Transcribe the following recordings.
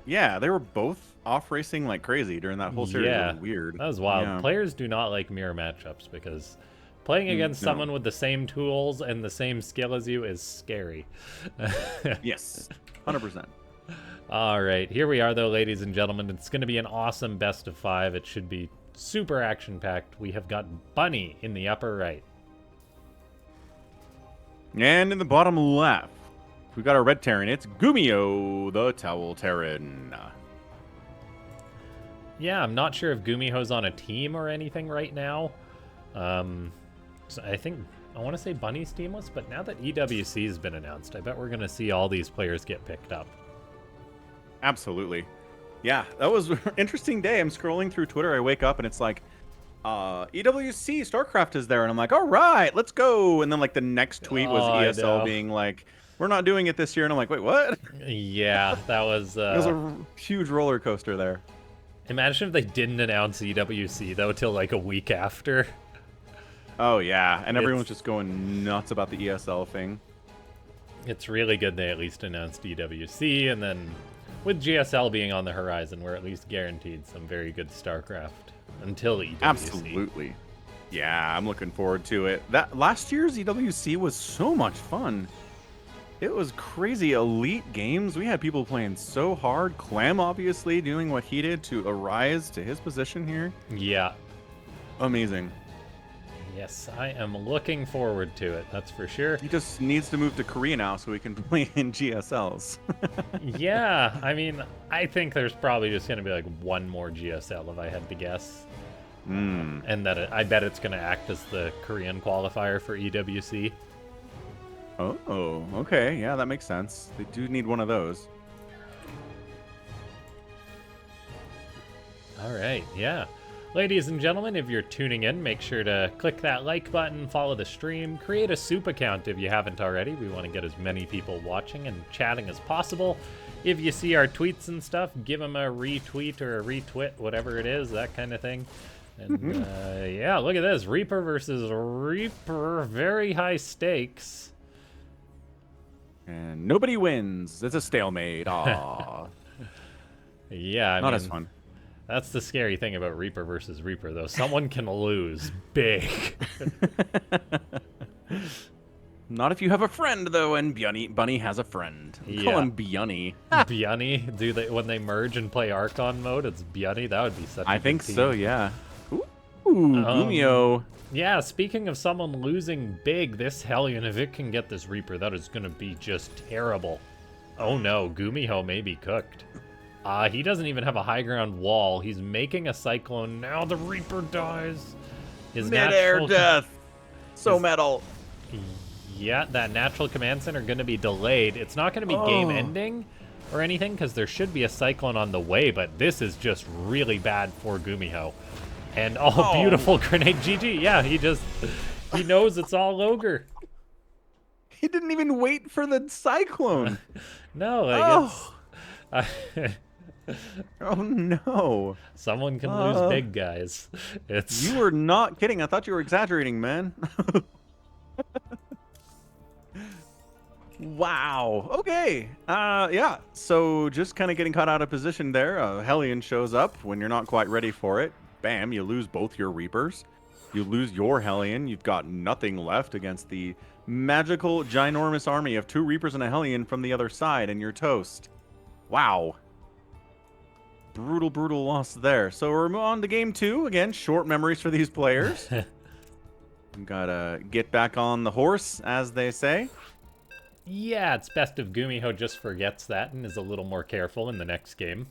Yeah, they were both off racing like crazy during that whole series. It was Yeah, weird. that was wild. Yeah. Players do not like mirror matchups because playing against No. someone with the same tools and the same skill as you is scary. Yes. 100%. All right, here we are, though, ladies and gentlemen. It's going to be an awesome best of 5. It should be super action-packed. We have got Bunny in the upper right. And in the bottom left, we got our red Terran. It's GuMiho, the Towel Terran. Yeah, I'm not sure if GuMiho's on a team or anything right now. So I want to say Bunny's teamless, but now that EWC has been announced, I bet we're going to see all these players get picked up. Absolutely. Yeah, that was an interesting day. I'm scrolling through Twitter. I wake up and it's like, EWC Starcraft is there. And I'm like, all right, let's go. And then like the next tweet was Oh, I ESL know. being like, we're not doing it this year. And I'm like, wait, what? Yeah, that was... It was a huge roller coaster there. Imagine if they didn't announce EWC, though, till like a week after. Oh, yeah. And everyone's just going nuts about the ESL thing. It's really good they at least announced EWC, and then with GSL being on the horizon, we're at least guaranteed some very good StarCraft until EWC. Absolutely. Yeah, I'm looking forward to it. That last year's EWC was so much fun. It was crazy elite games. We had people playing so hard. Clem, obviously, doing what he did to arise to his position here. Yeah. Amazing. Yes, I am looking forward to it, that's for sure. He just needs to move to Korea now so he can play in GSLs. Yeah, I mean, I think there's probably just going to be like one more GSL if I had to guess. And that I bet it's going to act as the Korean qualifier for EWC. Oh, okay. Yeah, that makes sense. They do need one of those. All right, yeah. Ladies and gentlemen, if you're tuning in, make sure to click that like button, follow the stream, create a soup account if you haven't already. We want to get as many people watching and chatting as possible. If you see our tweets and stuff, give them a retweet or a retwit, whatever it is, that kind of thing. And yeah, look at this. Reaper versus Reaper. Very high stakes. And nobody wins. It's a stalemate. Aww. Yeah, I Not mean, as fun. That's the scary thing about Reaper versus Reaper, though. Someone can lose big. Not if you have a friend, though, and Bunny has a friend. Call him Bjunny. Bjunny? Do they, when they merge and play Archon mode, it's Bjunny? That would be such a I good think team. so, yeah. Ooh, GuMiho. Yeah, speaking of someone losing big, this Hellion, if it can get this Reaper, that is going to be just terrible. Oh no, GuMiho may be cooked. He doesn't even have a high ground wall. He's making a Cyclone. Now the Reaper dies. His Mid-air death. So metal. Yeah, that natural command center going to be delayed. It's not going to be game ending or anything because there should be a Cyclone on the way, but this is just really bad for GuMiho. And beautiful grenade. GG. Yeah, he knows it's all ogre. He didn't even wait for the Cyclone. No, like oh no. Someone can lose big, guys. You were not kidding. I thought you were exaggerating, man. Wow. Okay. Yeah. So just kind of getting caught out of position there. Hellion shows up when you're not quite ready for it. Bam, you lose both your Reapers. You lose your Hellion. You've got nothing left against the magical, ginormous army of 2 Reapers and a Hellion from the other side, and you're toast. Wow. Brutal, brutal loss there. So we're on to game 2. Again, short memories for these players. Gotta get back on the horse, as they say. Yeah, it's best if GuMiho just forgets that and is a little more careful in the next game.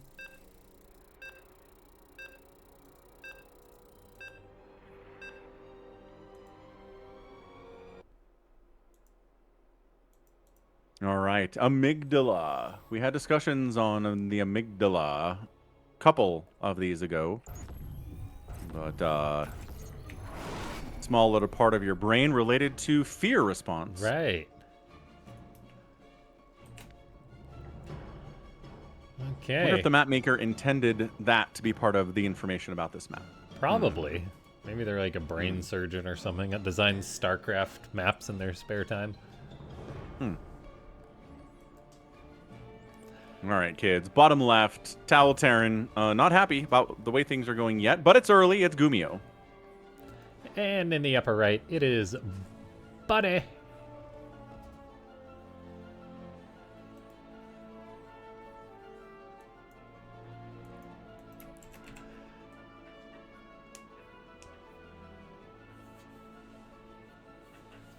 All right, amygdala. We had discussions on the amygdala a couple of these ago. But small little part of your brain related to fear response. Right. Okay. I wonder if the map maker intended that to be part of the information about this map. Probably. Maybe they're like a brain surgeon or something that designs StarCraft maps in their spare time. All right, kids. Bottom left, Towel Terran. Not happy about the way things are going yet, but it's early. It's GuMiho. And in the upper right, it is Buddy.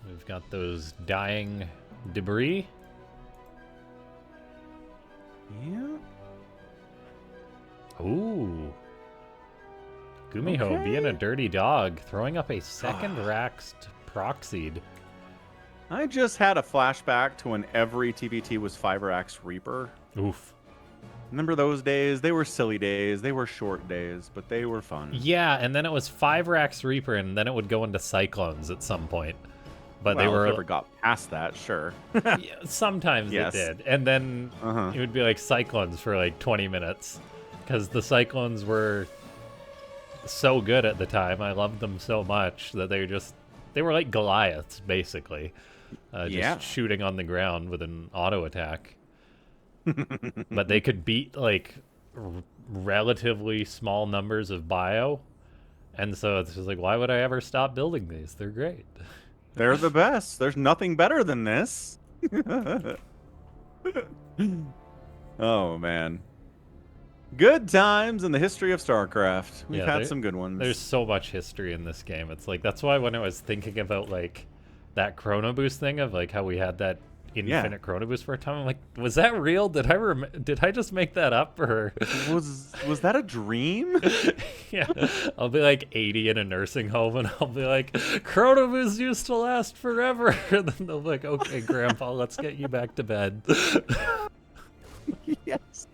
We've got those dying debris. Yeah. Ooh. GuMiho being a dirty dog, throwing up a second Raxed proxied. I just had a flashback to when every TVT was 5-Rax Reaper. Oof. Remember those days? They were silly days. They were short days, but they were fun. Yeah, and then it was 5-Rax Reaper, and then it would go into Cyclones at some point. But well, they were if it ever got past that, sure. Yeah, sometimes Yes. it did. And then it would be like Cyclones for like 20 minutes. Because the Cyclones were so good at the time. I loved them so much that they were like Goliaths, basically. Just shooting on the ground with an auto attack. But they could beat like relatively small numbers of bio. And so it's just like, why would I ever stop building these? They're great. They're the best. There's nothing better than this. Oh, man. Good times in the history of Starcraft. We've had some good ones. There's so much history in this game. It's like, that's why when I was thinking about like that Chrono Boost thing of like how we had that infinite Chrono Boost for a time, I'm like, was that real? Did I just make that up, or was that a dream? Yeah, I'll be like 80 in a nursing home, and I'll be like, Chrono Boost used to last forever. And then they'll be like, okay, Grandpa, let's get you back to bed. Yes.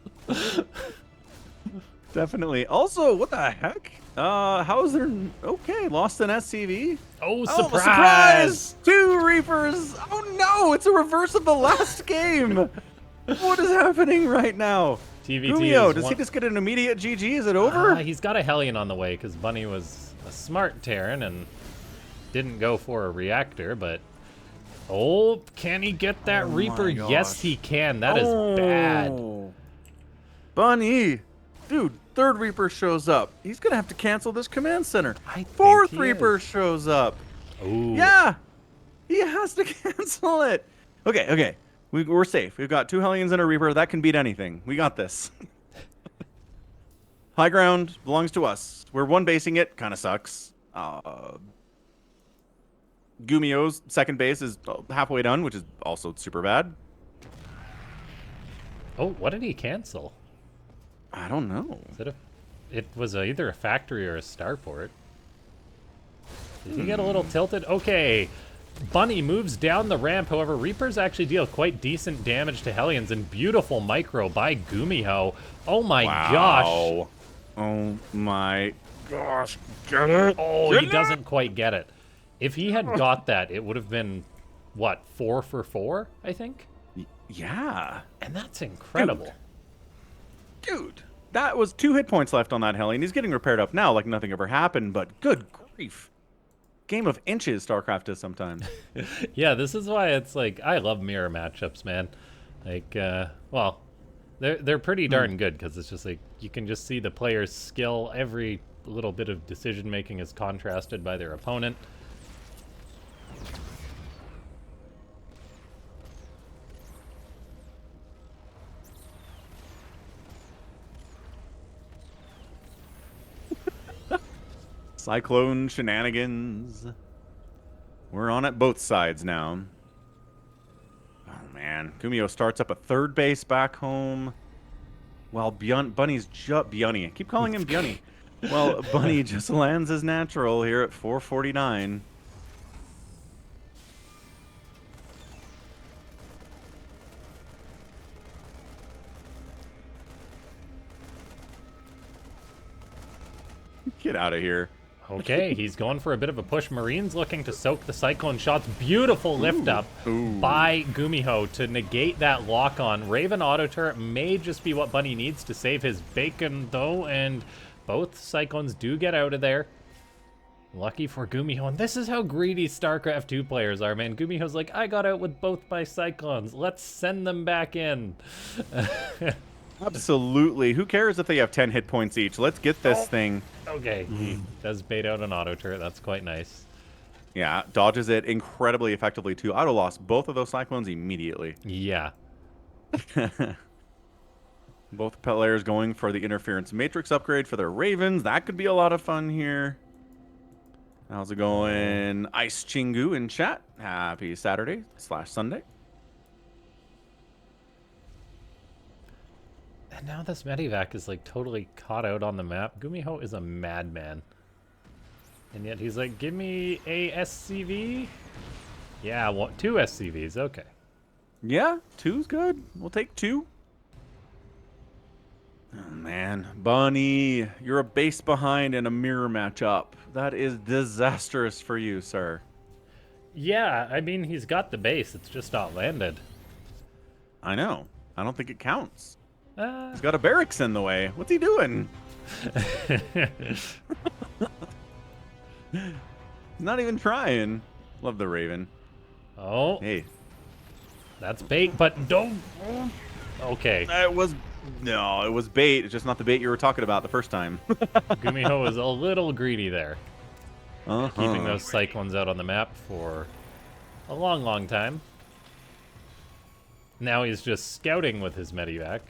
Definitely. Also, what the heck? How is there... Okay, lost an SCV. Oh, surprise! 2 Reapers! Oh no, it's a reverse of the last game! What is happening right now? GuMiho, does he just get an immediate GG? Is it over? He's got a Hellion on the way, because Bunny was a smart Terran and didn't go for a reactor, but... Oh, can he get that Reaper? Yes, he can. That is bad. Bunny! Dude, 3rd Reaper shows up. He's gonna have to cancel this command center. 4th Reaper shows up. Ooh. Yeah! He has to cancel it. Okay. We're safe. We've got 2 Hellions and a Reaper. That can beat anything. We got this. High ground belongs to us. We're one basing it. Kind of sucks. GuMiho's second base is halfway done, which is also super bad. Oh, what did he cancel? I don't know. It was either a factory or a starport. Did he get a little tilted? Okay. Bunny moves down the ramp. However, Reapers actually deal quite decent damage to Hellions, and beautiful micro by GuMiho. Oh my gosh. Oh my gosh. Get it? Oh, he doesn't quite get it. If he had got that, it would have been, what, 4 for 4, I think? Yeah. And that's incredible. Dude, that was 2 hit points left on that Hellion. He's getting repaired up now like nothing ever happened, but good grief. Game of inches Starcraft is sometimes. Yeah, this is why it's like, I love mirror matchups, man. Like, well, they're pretty darn good, because it's just like, you can just see the player's skill. Every little bit of decision making is contrasted by their opponent. Cyclone shenanigans. We're on it both sides now. Oh man, GuMiho starts up a 3rd base back home. While Bunny's Bunny. I keep calling him Bunny. Well, Bunny just lands his natural here at 449. Get out of here. Okay, he's going for a bit of a push. Marines looking to soak the Cyclone shots. Beautiful lift up by GuMiho to negate that lock on. Raven auto turret may just be what Bunny needs to save his bacon, though, and both Cyclones do get out of there. Lucky for GuMiho, and this is how greedy StarCraft 2 players are, man. GuMiho's like, I got out with both my Cyclones. Let's send them back in. Absolutely. Who cares if they have 10 hit points each? Let's get this thing. Okay, he does bait out an auto turret. That's quite nice. Yeah, dodges it incredibly effectively, too. Auto lost both of those Cyclones immediately. Yeah. Both players going for the Interference Matrix upgrade for their Ravens. That could be a lot of fun here. How's it going? Ice Chingu in chat. Happy Saturday/Sunday. And now this Medivac is like totally caught out on the map. GuMiho is a madman. And yet he's like, give me a SCV? Yeah, well, 2 SCVs, okay. Yeah, 2's good. We'll take 2. Oh, man. Bunny, you're a base behind in a mirror matchup. That is disastrous for you, sir. Yeah, I mean, he's got the base. It's just not landed. I know. I don't think it counts. He's got a barracks in the way. What's he doing? He's not even trying. Love the Raven. Oh. Hey. That's bait, but don't... Okay. It was bait. It's just not the bait you were talking about the first time. GuMiho was a little greedy there. Uh-huh. Keeping those Cyclones out on the map for a long, long time. Now he's just scouting with his Medivac.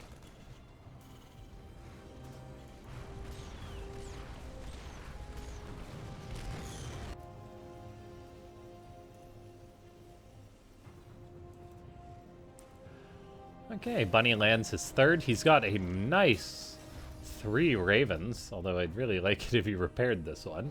Okay, Bunny lands his third. He's got a nice 3 Ravens, although I'd really like it if he repaired this one.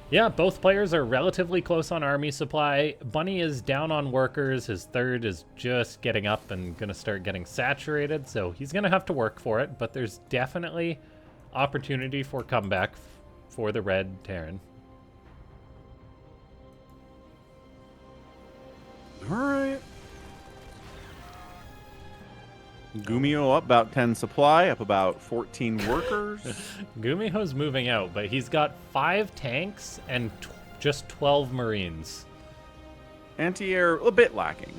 Yeah, both players are relatively close on army supply. Bunny is down on workers. His third is just getting up and going to start getting saturated, so he's going to have to work for it, but there's definitely opportunity for comeback for the Red Terran. All right. GuMiho up about 10 supply, up about 14 workers. GuMiho's moving out, but he's got 5 tanks and just 12 Marines. Anti-air, a bit lacking.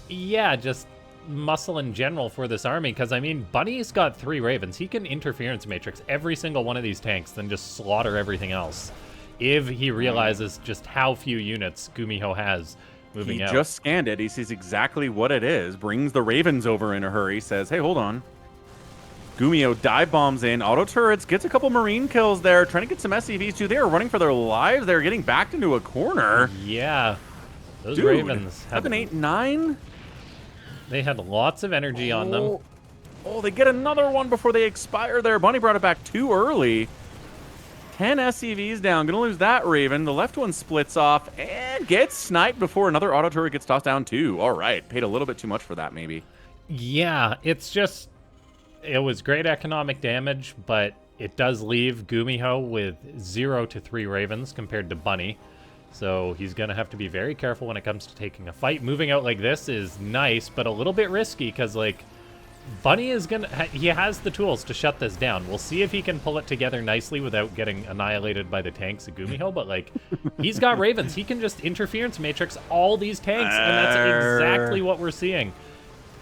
Yeah, just muscle in general for this army, because, I mean, Bunny's got 3 Ravens. He can interference matrix every single one of these tanks, then just slaughter everything else. If he realizes just how few units GuMiho has moving out. He just scanned it. He sees exactly what it is, brings the Ravens over in a hurry, says, hey, hold on. GuMiho dive bombs in, auto turrets, gets a couple Marine kills there, trying to get some SCVs too. They are running for their lives. They're getting backed into a corner. Yeah. Those Dude, Ravens have 7, 8, 9. They had lots of energy on them. Oh, they get another one before they expire there. Bunny brought it back too early. 10 SCVs down. Gonna lose that Raven. The left one splits off and gets sniped before another auto turret gets tossed down too. All right. Paid a little bit too much for that, maybe. Yeah, it's just... It was great economic damage, but it does leave GuMiho with 0 to 3 Ravens compared to Bunny. So he's going to have to be very careful when it comes to taking a fight. Moving out like this is nice, but a little bit risky because, like, Bunny is going to... He has the tools to shut this down. We'll see if he can pull it together nicely without getting annihilated by the tanks of GuMiho, but, like, he's got Ravens. He can just interference matrix all these tanks, and that's exactly what we're seeing.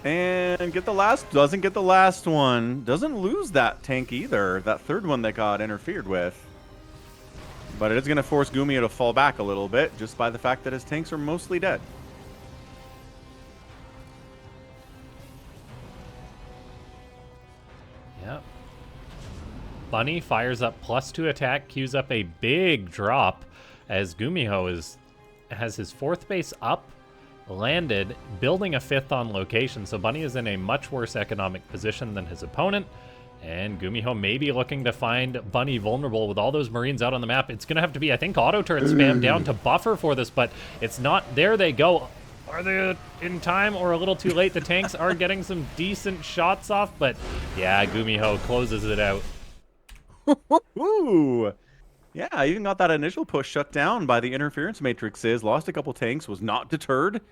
And doesn't get the last one. Doesn't lose that tank either. That third one that got interfered with. But it is going to force GuMiho to fall back a little bit just by the fact that his tanks are mostly dead. Yep. Bunny fires up +2 attack, queues up a big drop as GuMiho has his 4th base up, landed, building a 5th on location, so Bunny is in a much worse economic position than his opponent, and GuMiho may be looking to find Bunny vulnerable with all those Marines out on the map. It's going to have to be, I think, auto turret spam down to buffer for this, but it's not. There they go. Are they in time or a little too late? The tanks are getting some decent shots off, but yeah, GuMiho closes it out. Ooh. Yeah, even got that initial push shut down by the interference matrices. Lost a couple tanks, was not deterred.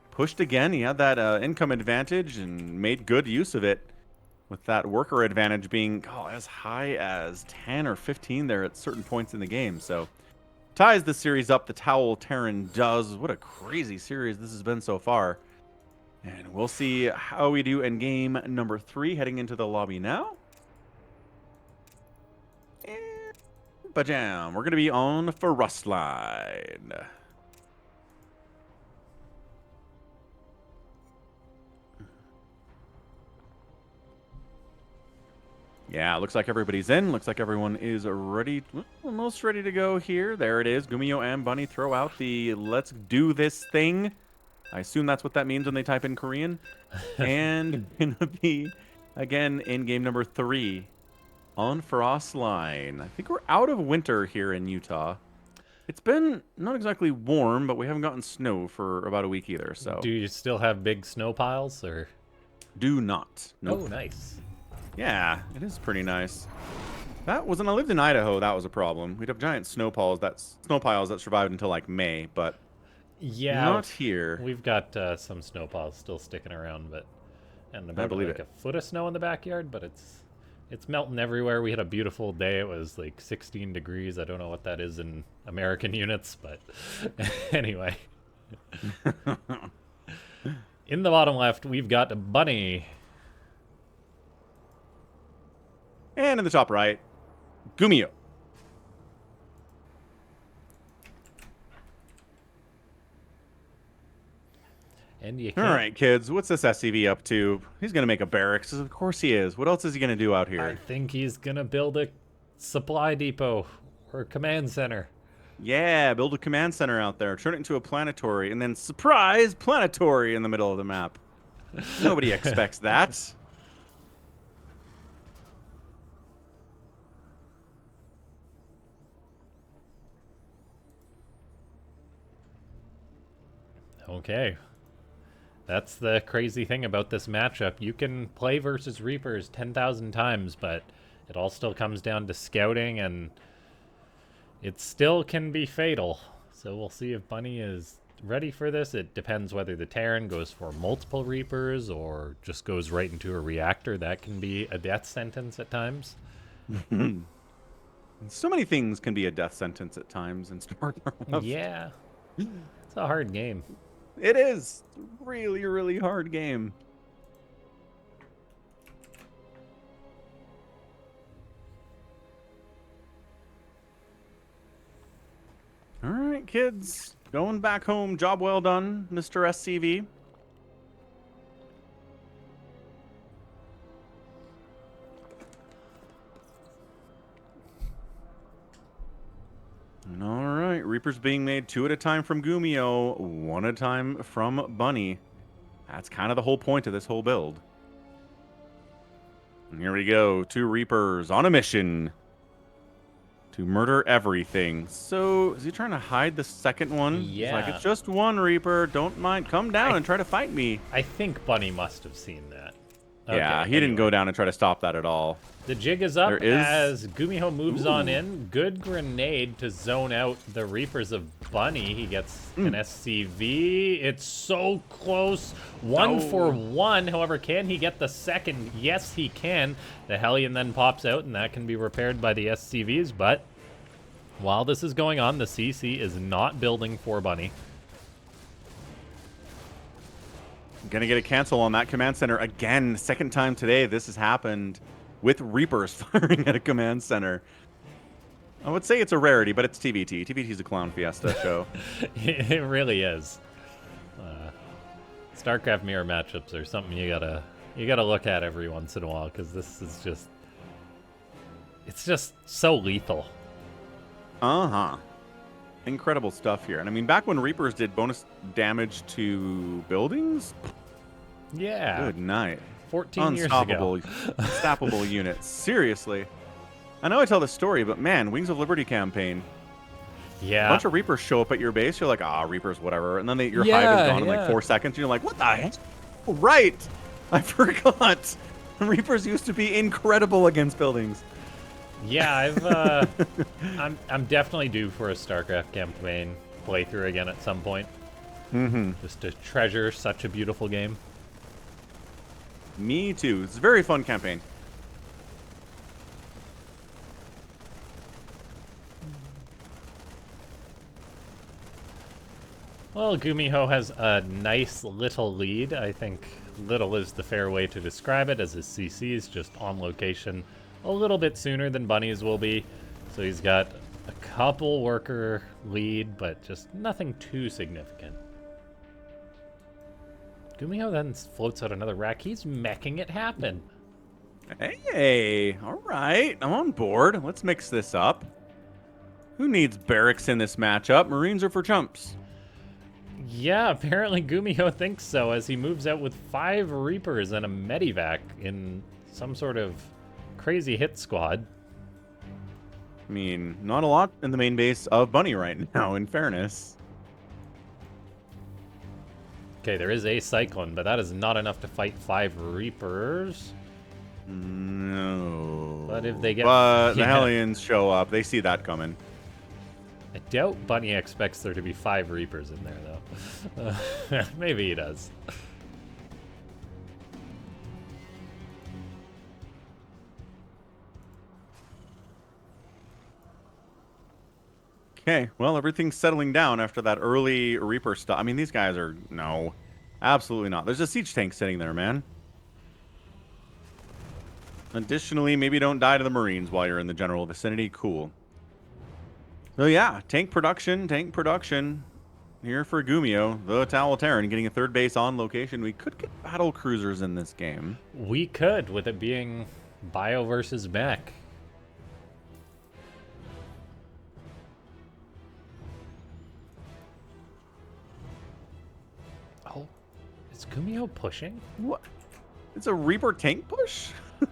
Pushed again. He had that income advantage and made good use of it. with that worker advantage being as high as 10 or 15 there at certain points in the game. So ties the series up. The Towel Terran does. What a crazy series this has been so far. And we'll see how we do in game number 3 heading into the lobby now. And bajam, we're going to be on for Rustline. Yeah, looks like everybody's in. Looks like everyone is ready, almost ready to go here. There it is. GuMiho and Bunny throw out the let's do this thing. I assume that's what that means when they type in Korean. And gonna be, again, in game number 3 on Frost Line. I think we're out of winter here in Utah. It's been not exactly warm, but we haven't gotten snow for about a week either. So Do you still have big snow piles, or? do not. Nope. Oh, nice. Yeah, it is pretty nice. That was when I lived in Idaho. That was a problem. We'd have giant snow piles that survived until like May, but Yeah, not here. We've got some snow piles still sticking around, but and about believe like it. a foot of snow in the backyard, but it's melting everywhere. We had a beautiful day. It was like 16 degrees. I don't know what that is in American units, but anyway. In the bottom left, we've got Bunny. And in the top right, GuMiho. And you All can't, right, kids, what's this SCV up to? He's going to make a barracks. Of course he is. What else is he going to do out I here? think he's gonna build a supply depot or a command center. Yeah, build a command center out there. Turn it into a planetary. And then, surprise, planetary in the middle of the map. Nobody expects that. Okay. That's the crazy thing about this matchup. You can play versus Reapers 10,000 times, but it all still comes down to scouting, and it still can be fatal. So we'll see if Bunny is ready for this. It depends whether the Terran goes for multiple Reapers or just goes right into a reactor. That can be a death sentence at times. So many things can be a death sentence at times in Starcraft. Yeah. It's a hard game. It is a really, really hard game. All right, kids. Going back home. Job well done, Mr. SCV. All right, Reapers being made 2 at a time from GuMiho, 1 at a time from Bunny. That's kind of the whole point of this whole build. And here we go, 2 Reapers on a mission to murder everything. So, is he trying to hide the second one? He's Yeah. like, it's just 1 Reaper, don't mind, come down and try to fight me. I think Bunny must have seen that. Yeah, Okay, he didn't anyway. go down and try to stop that at all. The jig is up There is- as GuMiho moves on in. Good grenade to zone out the Reapers of Bunny. He gets an SCV. It's so close. 1 for 1. However, can he get the second? Yes, he can. The Hellion then pops out, and that can be repaired by the SCVs. But while this is going on, the CC is not building for Bunny. Gonna get a cancel on that command center again. Second time today this has happened with Reapers firing at a command center. I would say it's a rarity, but it's TVT. TVT's a clown fiesta show. It really is. StarCraft mirror matchups are something you gotta look at every once in a while, because this is it's just so lethal. Uh-huh. Incredible stuff here. And I mean, back when Reapers did bonus damage to buildings, Yeah. good night. 14 years Unstoppable, ago. unstoppable units. Seriously. I know I tell this story, but man, Wings of Liberty campaign. A Yeah. bunch of Reapers show up at your base. You're like, Reapers, whatever. And then your hive Yeah, is gone in like yeah. 4 seconds. And you're like, what the heck? Oh, right. I forgot. Reapers used to be incredible against buildings. Yeah, I'm definitely due for a StarCraft campaign playthrough again at some point. Mm-hmm. Just to treasure such a beautiful game. Me too. It's a very fun campaign. Well, GuMiho has a nice little lead. I think little is the fair way to describe it, as his CC is just on location a little bit sooner than Bunny's will be. So he's got a couple worker lead, but just nothing too significant. GuMiho then floats out another rack. He's meching it happen. Hey, all right. I'm on board. Let's mix this up. Who needs barracks in this matchup? Marines are for chumps. Yeah, apparently GuMiho thinks so, as he moves out with 5 Reapers and a Medivac in some sort of crazy hit squad. I mean, not a lot in the main base of Bunny right now, in fairness. Okay, there is a Cyclone, but that is not enough to fight 5 Reapers. No. But if they get... But the Hellions show up. They see that coming. I doubt Bunny expects there to be 5 Reapers in there, though. Maybe he does. Okay, well, everything's settling down after that early Reaper stuff. I mean, these guys are... No. Absolutely not. There's a siege tank sitting there, man. Additionally, maybe don't die to the Marines while you're in the general vicinity. Cool. So yeah, tank production here for GuMiho, the Towel-Terran, getting a 3rd base on location. We could get battle cruisers in this game. We could, with it being bio versus mech. Oh, is GuMiho pushing? What? It's a Reaper tank push?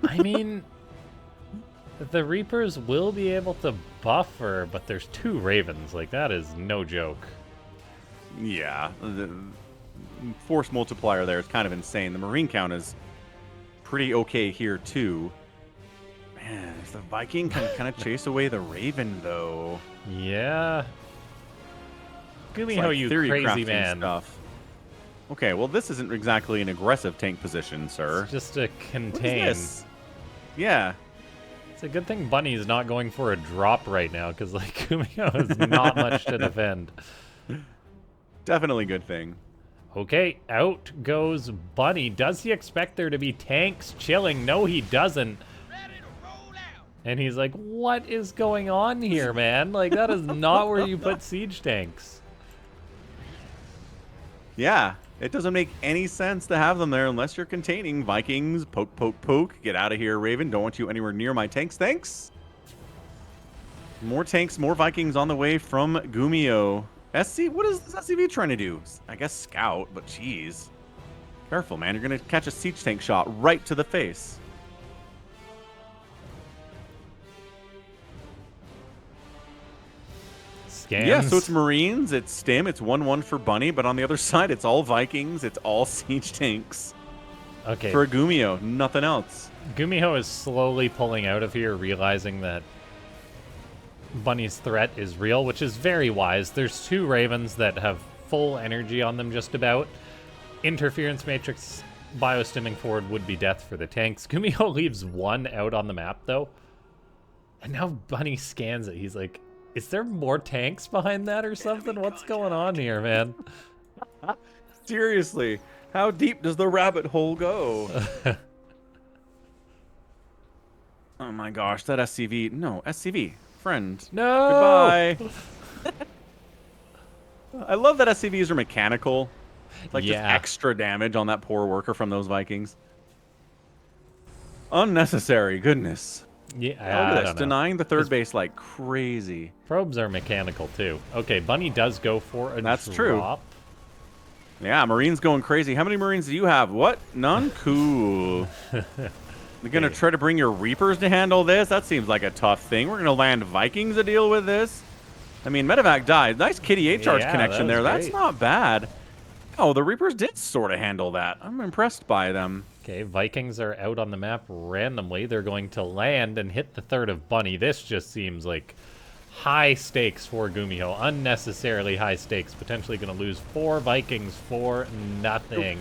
I mean, the Reapers will be able to buffer, but there's 2 Ravens. Like, that is no joke. Yeah, the force multiplier there is kind of insane. The Marine count is pretty okay here, too. Man, if the Viking can kind of chase away the Raven, though. Yeah. GuMiho, Like you theory crazy crafting man. stuff. Okay, well, this isn't exactly an aggressive tank position, sir. It's just a contain. What is this? Yeah. It's a good thing Bunny's not going for a drop right now, because like GuMiho has not much to defend. Definitely a good thing. Okay, out goes Bunny. Does he expect there to be tanks chilling? No, he doesn't. And he's like, what is going on here, man? Like, that is not where you put siege tanks. Yeah, it doesn't make any sense to have them there unless you're containing Vikings. Poke, poke, poke. Get out of here, Raven. Don't want you anywhere near my tanks. Thanks. More tanks, more Vikings on the way from GuMiho. SC, what is this SCV trying to do? I guess scout, but jeez. Careful, man. You're going to catch a siege tank shot right to the face. Scans. Yeah, so it's Marines, it's Stim, it's 1-1 for Bunny, but on the other side, it's all Vikings, it's all siege tanks. Okay. For GuMiho, nothing else. GuMiho is slowly pulling out of here, realizing that Bunny's threat is real, which is very wise. There's 2 Ravens that have full energy on them just about. Interference Matrix biostimming forward would be death for the tanks. GuMiho leaves 1 out on the map, though. And now Bunny scans it. He's like, is there more tanks behind that or something? What's going on here, man? Seriously, how deep does the rabbit hole go? Oh my gosh, that SCV. No, SCV. Friend. No! Goodbye. I love that SCVs are mechanical. Like, just extra damage on that poor worker from those Vikings. Unnecessary, goodness. Yeah, Look at this, denying the 3rd base like crazy. Probes are mechanical, too. Okay, Bunny does go for a That's drop. true. Yeah, Marines going crazy. How many Marines do you have? What? None? Cool. You're going to try to bring your Reapers to handle this? That seems like a tough thing. We're going to land Vikings to deal with this? I mean, Medevac died. Nice Kitty 8-charge connection there. Great. That's not bad. Oh, the Reapers did sort of handle that. I'm impressed by them. Okay, Vikings are out on the map randomly. They're going to land and hit the 3rd of Bunny. This just seems like high stakes for GuMiho. Unnecessarily high stakes. Potentially going to lose 4 Vikings for nothing.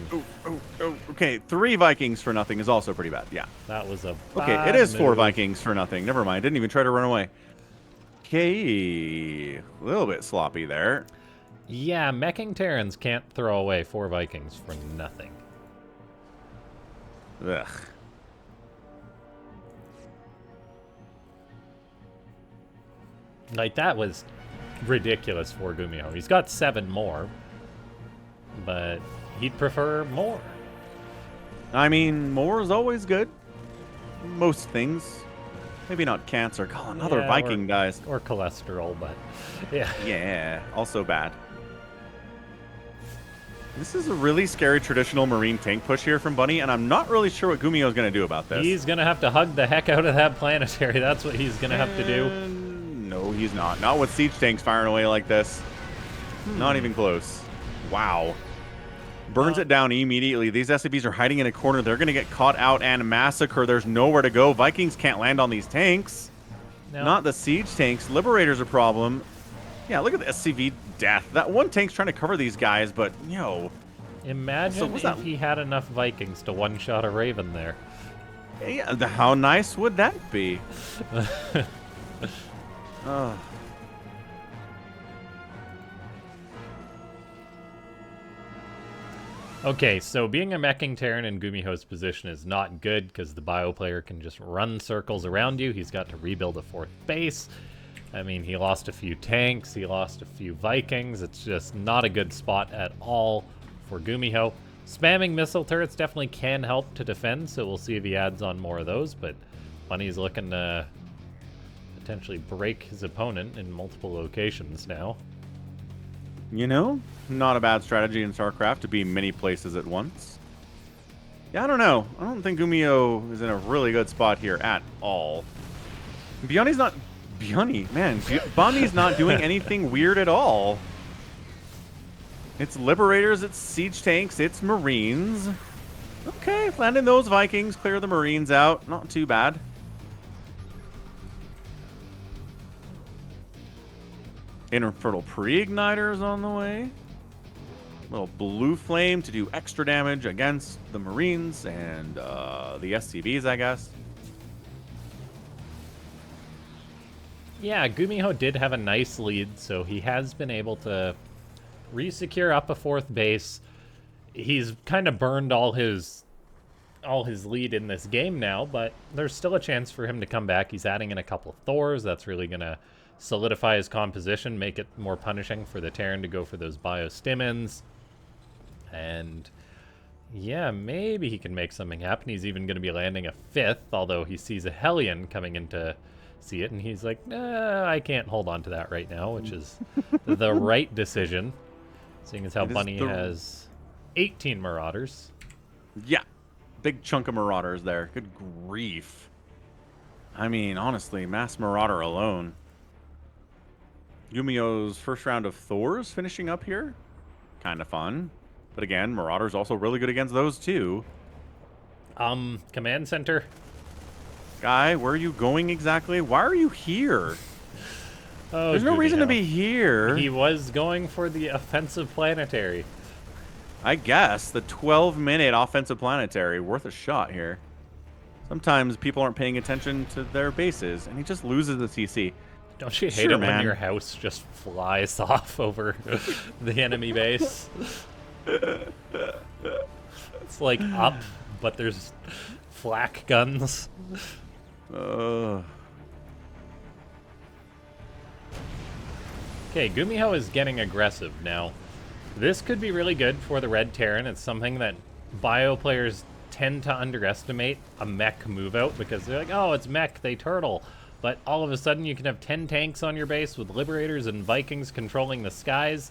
Okay, 3 Vikings for nothing is also pretty bad. Yeah. That was a Okay, bad it is 4 move. Vikings for nothing. Never mind. Didn't even try to run away. Okay, a little bit sloppy there. Yeah, meching Terrans can't throw away 4 Vikings for nothing. Ugh. Like, that was ridiculous for GuMiho. He's got 7 more, but he'd prefer more. I mean, more is always good. Most things. Maybe not cancer. God, another Viking dies. Or cholesterol, but yeah. Yeah, also bad. This is a really scary traditional marine tank push here from Bunny, and I'm not really sure what GuMiho is going to do about this. He's going to have to hug the heck out of that planetary. That's what he's going to have to do. No, he's not. Not with siege tanks firing away like this. Not even close. Wow. Burns it down immediately. These SCVs are hiding in a corner. They're going to get caught out and massacre. There's nowhere to go. Vikings can't land on these tanks. No. Not the siege tanks. Liberator's a problem. Yeah, look at the SCV death. That one tank's trying to cover these guys, but, Imagine if he had enough Vikings to one-shot a Raven there. Yeah, how nice would that be? Okay, so being a meching Terran in GuMiho's position is not good because the bio player can just run circles around you. He's got to rebuild a 4th base. I mean, he lost a few tanks, he lost a few Vikings. It's just not a good spot at all for GuMiho. Spamming missile turrets definitely can help to defend, so we'll see if he adds on more of those, but Bunny's looking to potentially break his opponent in multiple locations now. Not a bad strategy in Starcraft to be many places at once. Yeah, I don't know. I don't think GuMiho is in a really good spot here at all. Bunny's not doing anything weird at all. It's Liberators, it's Siege Tanks, it's Marines. Okay, landing those Vikings, clear the Marines out. Not too bad. Infernal Pre-Igniters on the way. Little blue flame to do extra damage against the Marines and the SCVs, I guess. Yeah, GuMiho did have a nice lead, so he has been able to re-secure up a 4th base. He's kind of burned all his lead in this game now, but there's still a chance for him to come back. He's adding in a couple of Thors. That's really going to solidify his composition, make it more punishing for the Terran to go for those biostimens. And yeah, maybe he can make something happen. He's even going to be landing a 5th, although he sees a Hellion coming in to see it, and he's like, nah, I can't hold on to that right now, which is the right decision, seeing as how Bunny has 18 Marauders. Yeah, big chunk of Marauders there. Good grief. I mean, honestly, Mass Marauder alone. GuMiho's first round of Thors finishing up here. Kind of fun. But again, Marauder's also really good against those too. Command center. Guy, where are you going exactly? Why are you here? Oh, there's no reason to be here. He was going for the offensive planetary. I guess. The 12-minute offensive planetary. Worth a shot here. Sometimes people aren't paying attention to their bases, and he just loses the CC. Don't you hate it when your house just flies off over the enemy base? It's like up, but there's flak guns. Okay, GuMiho is getting aggressive now. This could be really good for the Red Terran. It's something that bio players tend to underestimate, a mech move out, because they're like, oh, it's mech, they turtle. But all of a sudden you can have 10 tanks on your base with Liberators and Vikings controlling the skies.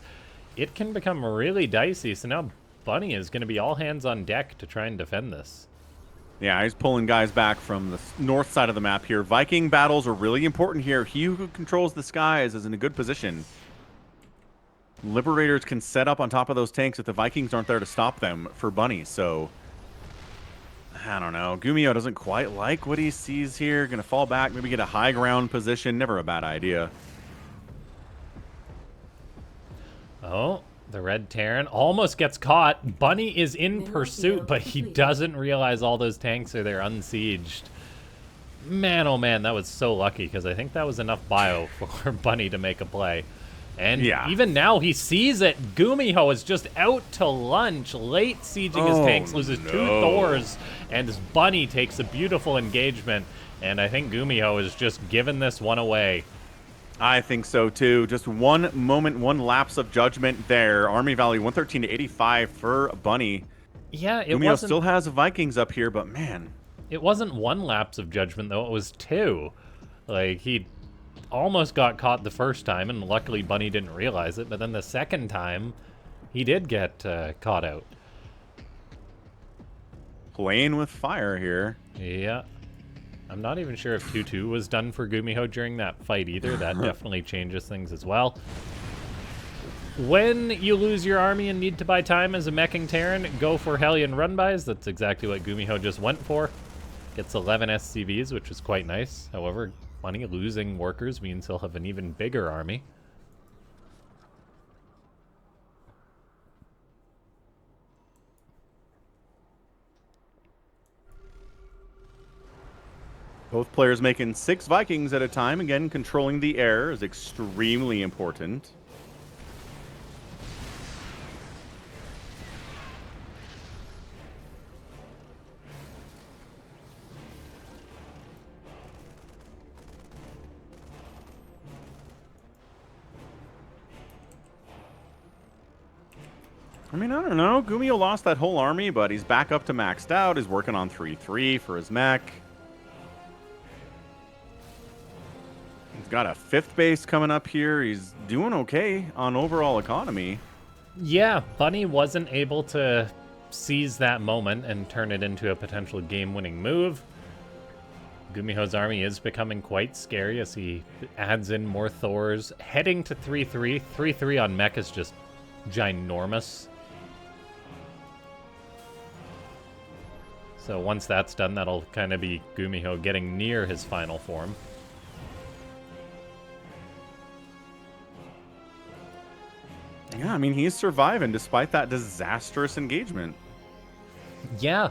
It can become really dicey, so now Bunny is going to be all hands on deck to try and defend this. Yeah, he's pulling guys back from the north side of the map here. Viking battles are really important here. He who controls the skies is in a good position. Liberators can set up on top of those tanks if the Vikings aren't there to stop them for Bunny, so I don't know. GuMiho doesn't quite like what he sees here. Gonna fall back, maybe get a high ground position. Never a bad idea. Oh, the red Terran almost gets caught. Bunny is in pursuit, but he doesn't realize all those tanks are there unsieged. Man, oh man, that was so lucky, because I think that was enough bio for Bunny to make a play. And even now, he sees it. GuMiho is just out to lunch, late sieging his tanks, loses 2 Thors, and his Bunny takes a beautiful engagement. And I think GuMiho is just giving this one away. I think so too. Just one moment, one lapse of judgment there. Army value 113 to 85 for Bunny. Yeah, GuMiho still has Vikings up here, but man. It wasn't one lapse of judgment, though. It was 2. Like, he almost got caught the first time, and luckily Bunny didn't realize it. But then the second time, he did get caught out. Playing with fire here. Yeah. I'm not even sure if 2-2 was done for GuMiho during that fight either. That definitely changes things as well. When you lose your army and need to buy time as a meching Terran, go for Hellion run-bys. That's exactly what GuMiho just went for. Gets 11 SCVs, which is quite nice. However, Bunny losing workers means he'll have an even bigger army. Both players making 6 Vikings at a time. Again, controlling the air is extremely important. I mean, I don't know. GuMiho lost that whole army, but he's back up to maxed out. He's working on 3-3 for his mech. He's got a 5th base coming up here. He's doing okay on overall economy. Yeah, Bunny wasn't able to seize that moment and turn it into a potential game-winning move. GuMiho's army is becoming quite scary as he adds in more Thors. Heading to 3-3. 3-3 on mech is just ginormous. So once that's done, that'll kind of be GuMiho getting near his final form. Yeah, I mean, he's surviving despite that disastrous engagement. Yeah,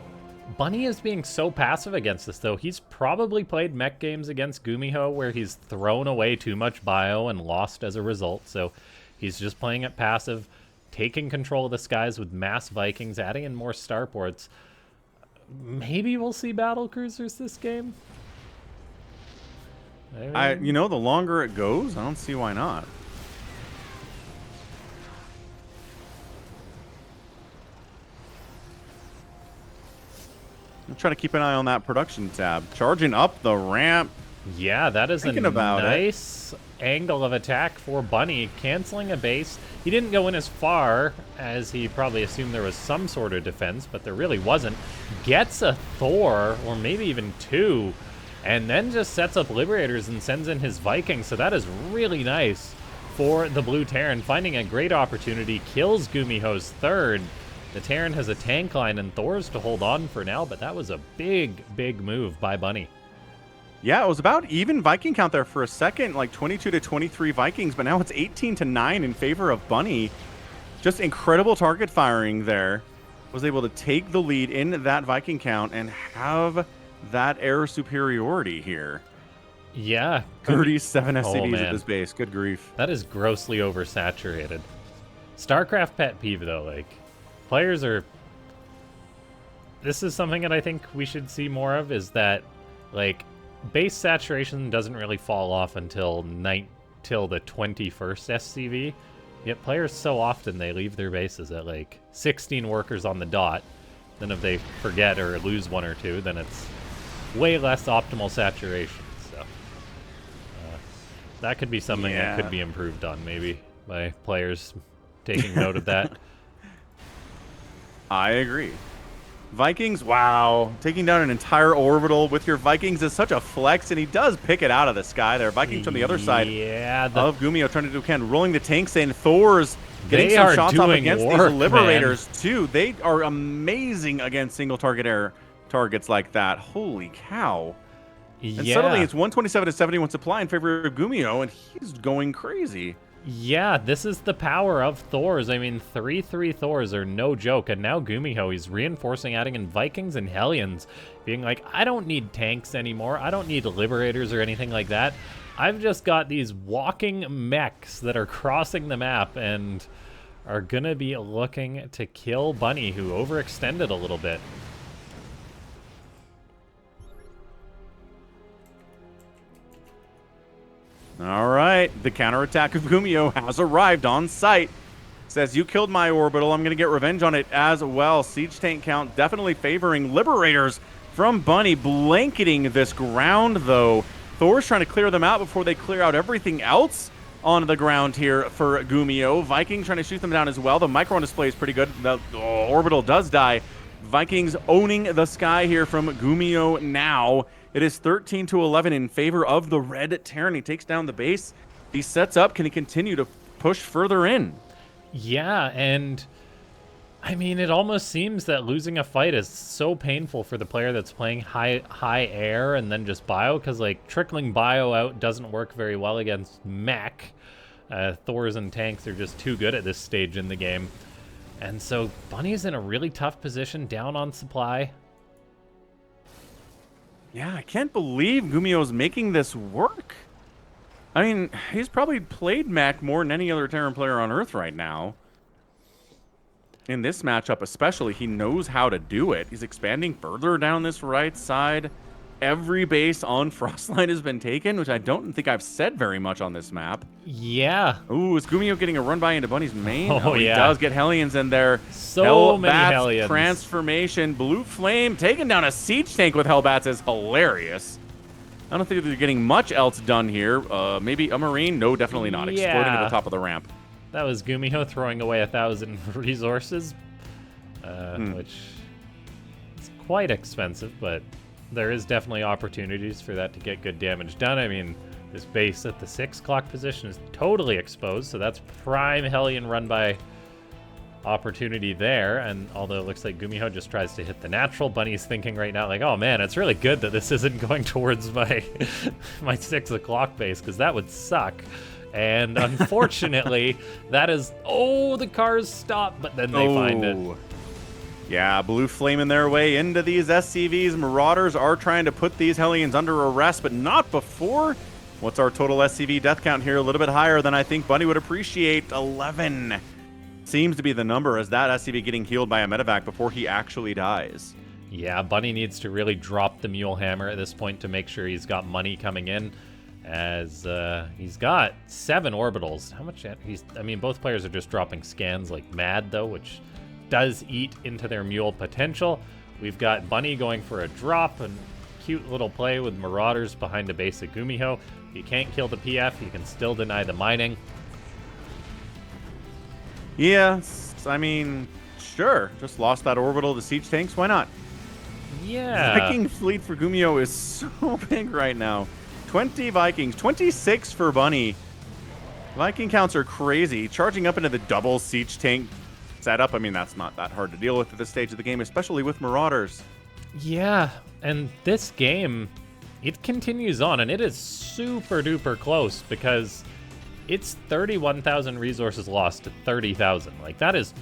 Bunny is being so passive against this, though. He's probably played mech games against GuMiho where he's thrown away too much bio and lost as a result. So he's just playing it passive, taking control of the skies with mass Vikings, adding in more starports. Maybe we'll see battle cruisers this game. You know, the longer it goes, I don't see why not. I'm trying to keep an eye on that production tab. Charging up the ramp. Yeah, that is a nice angle of attack for Bunny, canceling a base. He didn't go in as far as he probably assumed there was some sort of defense, but there really wasn't. Gets a Thor, or maybe even 2, and then just sets up Liberators and sends in his Vikings. So that is really nice for the Blue Terran, finding a great opportunity, kills GuMiho's 3rd. The Terran has a tank line and Thors to hold on for now, but that was a big, big move by Bunny. Yeah, it was about even Viking count there for a second, like 22 to 23 Vikings, but now it's 18 to 9 in favor of Bunny. Just incredible target firing there. Was able to take the lead in that Viking count and have that air superiority here. Yeah. 37 SCVs at this base. Good grief. That is grossly oversaturated. Starcraft pet peeve, though. Like, players are... This is something that I think we should see more of, is that, like, base saturation doesn't really fall off until the 21st SCV. Yet players so often they leave their bases at like 16 workers on the dot. Then if they forget or lose 1 or 2, then it's way less optimal saturation. So that could be something that could be improved on, maybe, by players taking note of that. I agree. Vikings, wow. Taking down an entire orbital with your Vikings is such a flex, and he does pick it out of the sky there. Vikings on the other side of GuMiho trying to do can, rolling the tanks in. Thor's getting some shots off against these Liberators, too. They are amazing against single target air targets like that. Holy cow. And suddenly it's 127 to 71 supply in favor of GuMiho, and he's going crazy. Yeah, this is the power of Thors. I mean, 3/3 Thors are no joke, and now GuMiho, he's reinforcing, adding in Vikings and Hellions, being like, I don't need tanks anymore, I don't need Liberators or anything like that. I've just got these walking mechs that are crossing the map and are gonna be looking to kill Bunny, who overextended a little bit. All right, the counterattack of GuMiho has arrived on site. Says, you killed my orbital, I'm going to get revenge on it as well. Siege tank count definitely favoring Liberators from Bunny, blanketing this ground, though. Thor's trying to clear them out before they clear out everything else on the ground here for GuMiho. Viking trying to shoot them down as well. The micro on display is pretty good. The orbital does die. Vikings owning the sky here from GuMiho now. It is 13-11 in favor of the Red Terran. He takes down the base. He sets up. Can he continue to push further in? Yeah, and I mean, it almost seems that losing a fight is so painful for the player that's playing high air and then just bio, because like trickling bio out doesn't work very well against mech. Thors and tanks are just too good at this stage in the game. And so Bunny's in a really tough position, down on supply. Yeah, I can't believe GuMiho's making this work. I mean, he's probably played mech more than any other Terran player on Earth right now. In this matchup especially, he knows how to do it. He's expanding further down this right side. Every base on Frostline has been taken, which I don't think I've said very much on this map. Yeah. Ooh, is GuMiho getting a run by into Bunny's main? Oh, he yeah. does get Hellions in there. So many Hellbats Hellions. transformation. Blue Flame taking down a siege tank with Hellbats is hilarious. I don't think they're getting much else done here. Maybe a Marine? No, definitely not. Exploding at the top of the ramp. That was GuMiho throwing away 1,000 resources, which is quite expensive, but there is definitely opportunities for that to get good damage done. I mean, this base at the 6 o'clock position is totally exposed, so that's prime Hellion run by opportunity there. And although it looks like GuMiho just tries to hit the natural, Bunny's thinking right now, like, oh man, it's really good that this isn't going towards my my 6 o'clock base, because that would suck. And unfortunately, that is, the cars stop, but then they find it. Yeah, Blue Flame in their way into these SCVs. Marauders are trying to put these Hellions under arrest, but not before. What's our total SCV death count here? A little bit higher than I think Bunny would appreciate. 11 seems to be the number, as that SCV getting healed by a medevac before he actually dies. Yeah, Bunny needs to really drop the Mule Hammer at this point to make sure he's got money coming in, as he's got 7 orbitals. How much? I mean, both players are just dropping scans like mad, though, which does eat into their Mule potential. We've got Bunny going for a drop, and cute little play with Marauders behind a base at GuMiho. If you can't kill the PF, you can still deny the mining. Yeah, I mean, sure. Just lost that orbital to siege tanks. Why not? Yeah. Viking fleet for GuMiho is so big right now. 20 Vikings, 26 for Bunny. Viking counts are crazy. Charging up into the double siege tank setup. I mean, that's not that hard to deal with at this stage of the game, especially with Marauders. Yeah, and this game, it continues on, and it is super duper close, because it's 31,000 resources lost to 30,000. Like, that is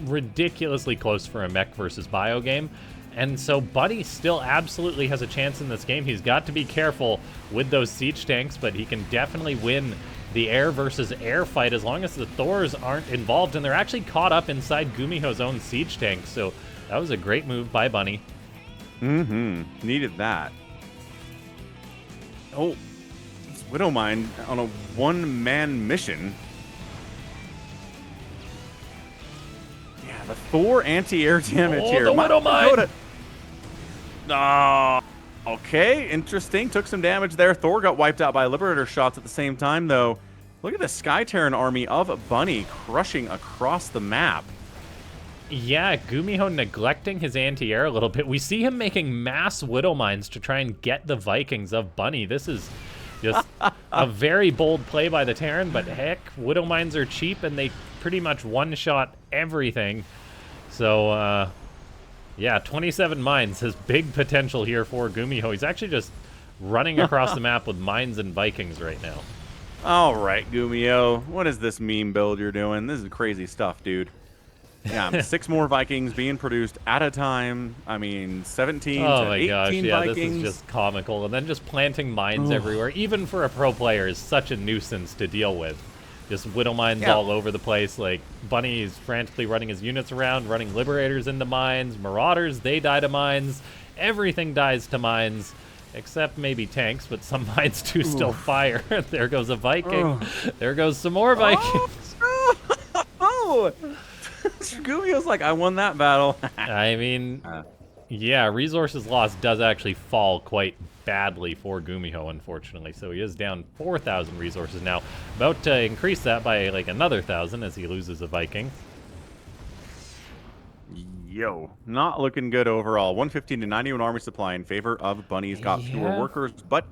ridiculously close for a mech versus bio game. And so Bunny still absolutely has a chance in this game. He's got to be careful with those siege tanks, but he can definitely win the air versus air fight as long as the Thors aren't involved, and they're actually caught up inside GuMiho's own siege tank. So that was a great move by Bunny. Needed that. Oh, it's Widowmine on a one-man mission. Yeah, the Thor anti-air damage here. The Widowmine! Oh, okay, interesting. Took some damage there. Thor got wiped out by Liberator shots at the same time, though. Look at the Sky Terran army of Bunny crushing across the map. Yeah, GuMiho neglecting his anti-air a little bit. We see him making mass Widow Mines to try and get the Vikings of Bunny. This is just a very bold play by the Terran, but heck, Widow Mines are cheap, and they pretty much one-shot everything. So, yeah, 27 mines has big potential here for GuMiho. He's actually just running across the map with mines and Vikings right now. All right, GuMiho. What is this meme build you're doing? This is crazy stuff, dude. Yeah, 6 more Vikings being produced at a time. I mean, 17 Oh to my gosh, 18 yeah, this is Vikings. just comical. And then just planting mines Ugh. everywhere, even for a pro player, is such a nuisance to deal with. Just widow mines Yeah. all over the place. Like, Bunny is frantically running his units around, running Liberators into mines. Marauders, they die to mines. Everything dies to mines, except maybe tanks, but some mines do still fire. There goes a Viking. There goes some more Vikings. Oh! GuMiho's like, I won that battle. I mean, yeah, resources lost does actually fall quite badly for GuMiho, unfortunately. So he is down 4,000 resources now. About to increase that by like another 1,000 as he loses a Viking. Yo, not looking good overall. 115 to 91 army supply in favor of Bunny's got fewer Yeah. workers, but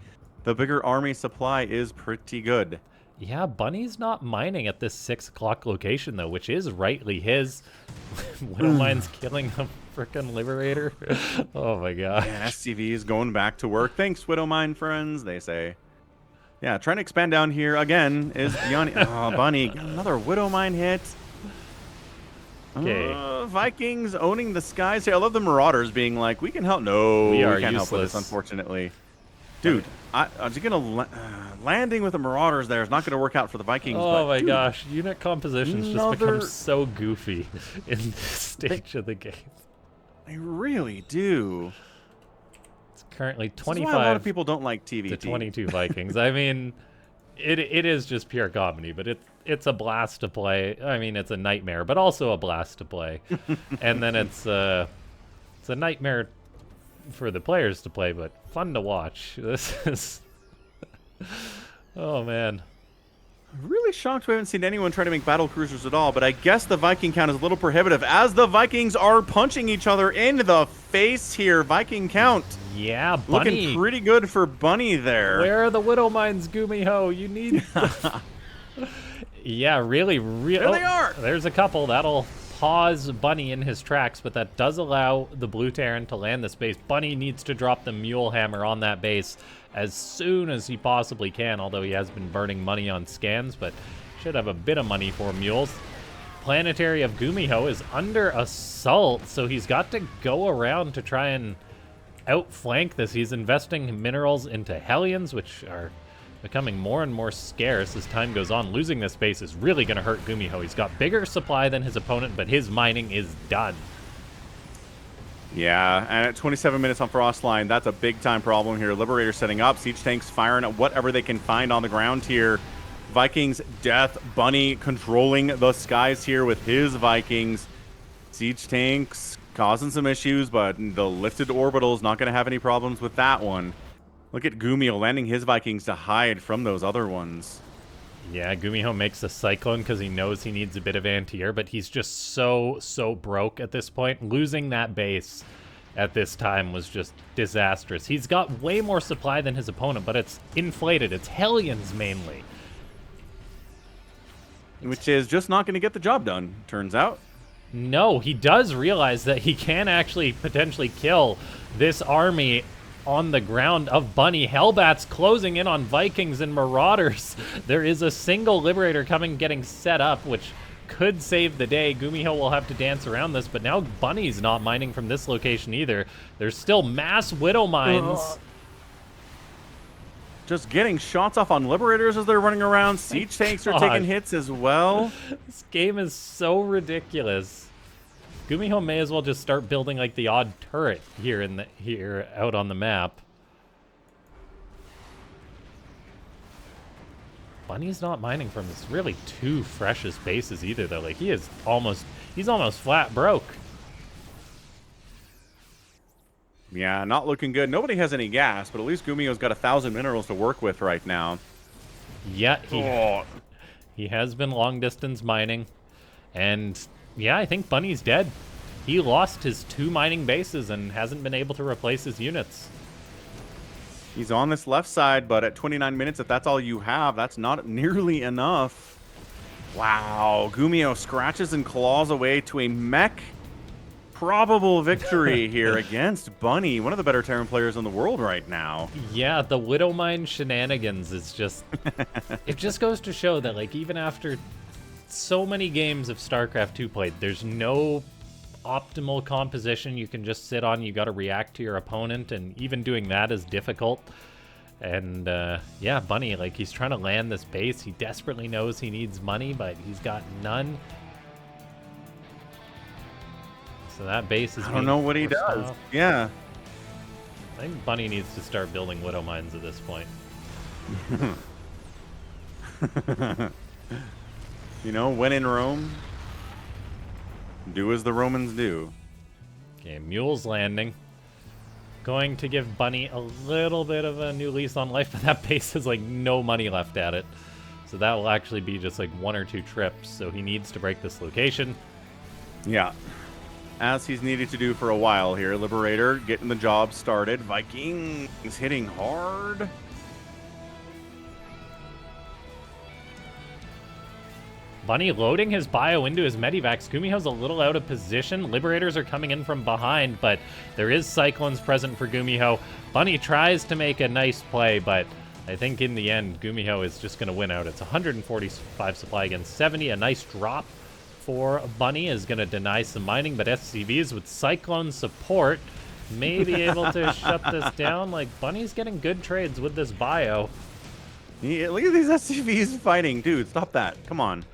the bigger army supply is pretty good. Yeah, Bunny's not mining at this 6 o'clock location, though, which is rightly his. Widowmine's killing a frickin' Liberator. Oh my god. And SCV is going back to work. Thanks, Widowmine friends, they say. Yeah, trying to expand down here again is Yanni. Oh, Bunny, got another Widowmine hit. Okay. Vikings owning the skies here. I love the Marauders being like, we can help. No, We are can't help with this, useless. unfortunately. Dude, I was gonna landing with the Marauders there is not gonna work out for the Vikings. Oh but, my dude, gosh, unit compositions just another- become so goofy in this stage of the game. they really do. It's currently This is why a lot 25 of people don't like TVT. to 22 Vikings. I mean, it is just pure comedy, but it's a blast to play. I mean, it's a nightmare, but also a blast to play. And then it's a nightmare for the players to play, but fun to watch. This is oh man. Really shocked we haven't seen anyone try to make battle cruisers at all, but I guess the Viking count is a little prohibitive as the Vikings are punching each other in the face here. Viking count Yeah, Bunny. looking pretty good for Bunny there. Where are the widow mines, GuMiho? You need. Yeah, really. There they are. There's a couple that'll pause Bunny in his tracks, but that does allow the Blue Terran to land this base. Bunny needs to drop the Mule Hammer on that base as soon as he possibly can, although he has been burning money on scans, but should have a bit of money for mules. Planetary of GuMiho is under assault, so he's got to go around to try and outflank this. He's investing minerals into Hellions, which are becoming more and more scarce as time goes on. Losing this base is really going to hurt GuMiho. He's got bigger supply than his opponent, but his mining is done. Yeah, and at 27 minutes on Frostline, that's a big-time problem here. Liberator setting up, siege tanks firing at whatever they can find on the ground here. Vikings, death, Bunny controlling the skies here with his Vikings. Siege tanks causing some issues, but the lifted orbital is not going to have any problems with that one. Look at GuMiho landing his Vikings to hide from those other ones. Yeah, GuMiho makes a Cyclone because he knows he needs a bit of anti-air, but he's just so broke at this point. Losing that base at this time was just disastrous. He's got way more supply than his opponent, but it's inflated. It's Hellions mainly. Which is just not going to get the job done, turns out. No, he does realize that he can actually potentially kill this army on the ground of Bunny. Hellbat's closing in on Vikings and Marauders. There is a single Liberator coming, getting set up, which could save the day. GuMiho will have to dance around this, but now Bunny's not mining from this location either. There's still mass Widow mines. Just getting shots off on Liberators as they're running around. Siege tanks are God. taking hits as well. This game is so ridiculous. GuMiho may as well just start building like the odd turret here out on the map. Bunny's not mining from his really two freshest bases either, though. Like he's almost flat broke. Yeah, not looking good. Nobody has any gas, but at least GuMiho's got 1,000 minerals to work with right now. Yeah, Oh. he has been long distance mining, and yeah, I think Bunny's dead. He lost his two mining bases and hasn't been able to replace his units. He's on this left side, but at 29 minutes, if that's all you have, that's not nearly enough. Wow, GuMiho scratches and claws away to a mech. probable victory here against Bunny, one of the better Terran players in the world right now. Yeah, the Widowmine shenanigans is just... it just goes to show that, like, even after so many games of StarCraft 2 played, there's no optimal composition you can just sit on. You got to react to your opponent, and even doing that is difficult. And yeah, Bunny, like, he's trying to land this base. He desperately knows he needs money, but he's got none. So that base is... I don't know what he does. Yeah. I think Bunny needs to start building Widow Mines at this point. You know, when in Rome, do as the Romans do. Okay, Mule's landing. Going to give Bunny a little bit of a new lease on life, but that base has, like, no money left at it. So that will actually be just, like, 1 or 2 trips. So he needs to break this location. Yeah. As he's needed to do for a while here. Liberator getting the job started. Vikings hitting hard. Bunny loading his bio into his Medivacs. GuMiho's a little out of position. Liberators are coming in from behind, but there is Cyclones present for GuMiho. Bunny tries to make a nice play, but I think in the end, GuMiho is just going to win out. It's 145 supply against 70. A nice drop for Bunny is going to deny some mining, but SCVs with Cyclone support may be able to shut this down. Like, Bunny's getting good trades with this bio. Yeah, look at these SCVs fighting. Dude, stop that. Come on.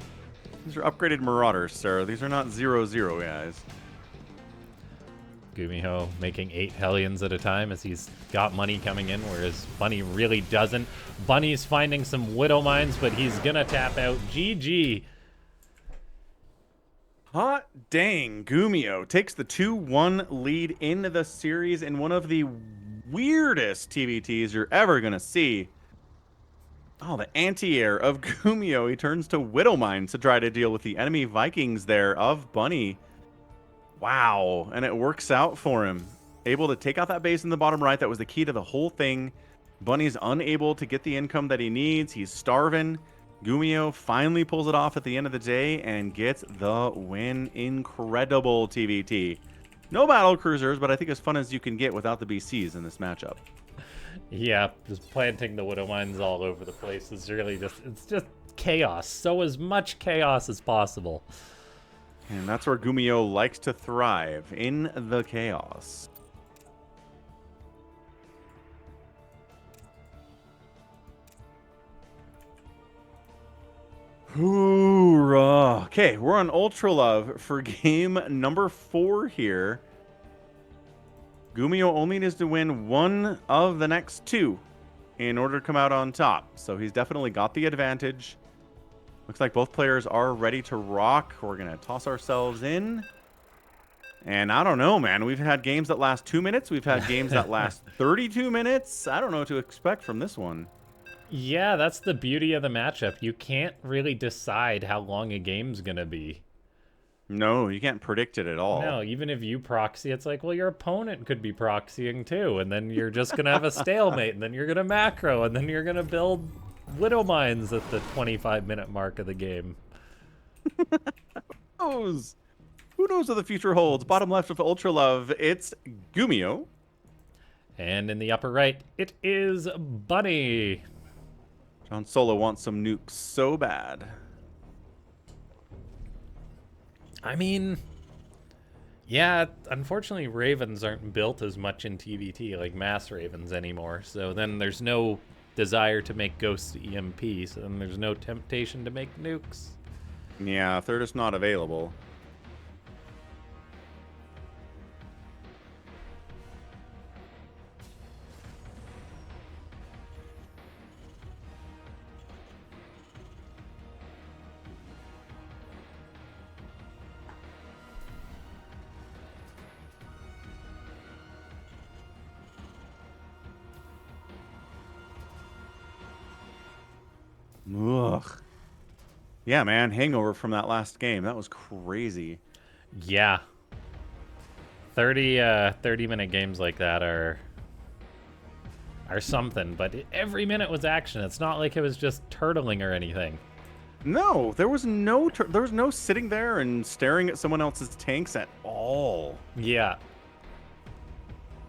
These are upgraded Marauders, sir. These are not 0-0 guys. GuMiho making 8 Hellions at a time as he's got money coming in, whereas Bunny really doesn't. Bunny's finding some Widow Mines, but he's going to tap out. GG. Hot dang, GuMiho takes the 2-1 lead in the series in one of the weirdest TVTs you're ever going to see. Oh, the anti-air of GuMiho. He turns to Widow Mines to try to deal with the enemy Vikings there of Bunny. Wow, and it works out for him. Able to take out that base in the bottom right. That was the key to the whole thing. Bunny's unable to get the income that he needs. He's starving. GuMiho finally pulls it off at the end of the day and gets the win. Incredible TVT. No battle cruisers, but I think as fun as you can get without the BCs in this matchup. Yeah, just planting the Widow Mines all over the place is really it's just chaos. So as much chaos as possible. And that's where GuMiho likes to thrive, in the chaos. Hoorah. Okay, we're on Ultra Love for game number 4 here. GuMiho only needs to win 1 of the next 2 in order to come out on top. So he's definitely got the advantage. Looks like both players are ready to rock. We're going to toss ourselves in. And I don't know, man. We've had games that last 2 minutes. We've had games that last 32 minutes. I don't know what to expect from this one. Yeah, that's the beauty of the matchup. You can't really decide how long a game's going to be. No, you can't predict it at all. No, even if you proxy, it's like, well, your opponent could be proxying too, and then you're just going to have a stalemate, and then you're going to macro, and then you're going to build Widow Mines at the 25-minute mark of the game. Who knows? Who knows what the future holds? Bottom left of Ultra Love, it's GuMiho. And in the upper right, it is Bunny. John Solo wants some nukes so bad. I mean, yeah, unfortunately, Ravens aren't built as much in TVT, like mass Ravens anymore. So then there's no desire to make Ghost EMP, so then there's no temptation to make nukes. Yeah, if they're just not available. Ugh. Yeah, man, hangover from that last game. That was crazy. Yeah. 30-minute games like that are something, but every minute was action. It's not like it was just turtling or anything. No, there was no sitting there and staring at someone else's tanks at all. Yeah.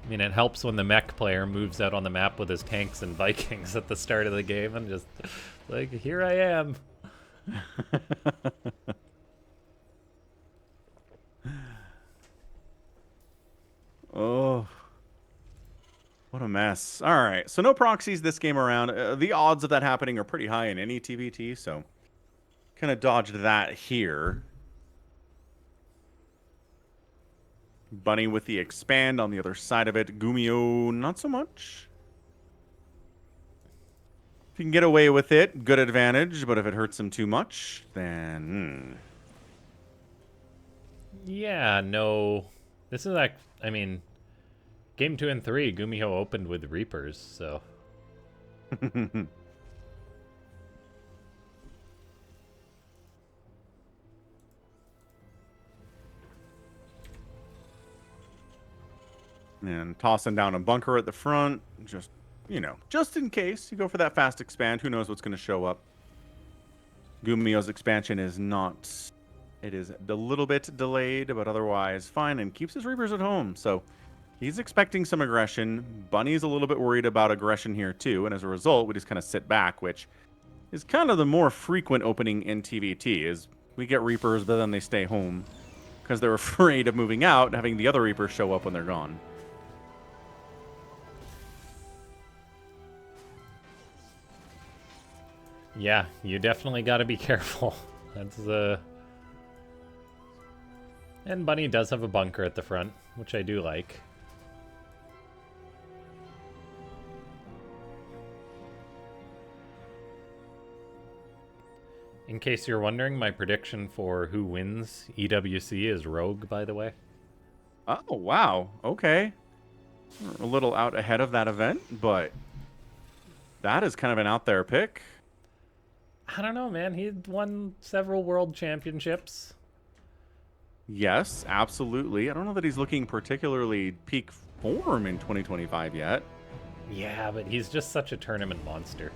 I mean, it helps when the mech player moves out on the map with his tanks and Vikings at the start of the game and just like, here I am. Oh, what a mess. All right, so no proxies this game around. The odds of that happening are pretty high in any TVT, so kind of dodged that here. Bunny with the expand on the other side of it. GuMiho, not so much. If you can get away with it, good advantage. But if it hurts him too much, then... Yeah, no. This is like, I mean, game 2 and 3, GuMiho opened with Reapers, so. And tossing down a bunker at the front. Just, you know, just in case you go for that fast expand. Who knows what's going to show up. GuMiho's expansion is not... It is a little bit delayed, but otherwise fine, and keeps his Reapers at home. So he's expecting some aggression. Bunny's a little bit worried about aggression here too, and as a result, we just kind of sit back, which is kind of the more frequent opening in TVT, is we get Reapers, but then they stay home because they're afraid of moving out and having the other Reapers show up when they're gone. Yeah, you definitely got to be careful. That's And Bunny does have a bunker at the front, which I do like. In case you're wondering, my prediction for who wins EWC is Rogue, by the way. Oh, wow. Okay. We're a little out ahead of that event, but that is kind of an out there pick. I don't know, man. He won several world championships. Yes, absolutely. I don't know that he's looking particularly peak form in 2025 yet. Yeah, but he's just such a tournament monster.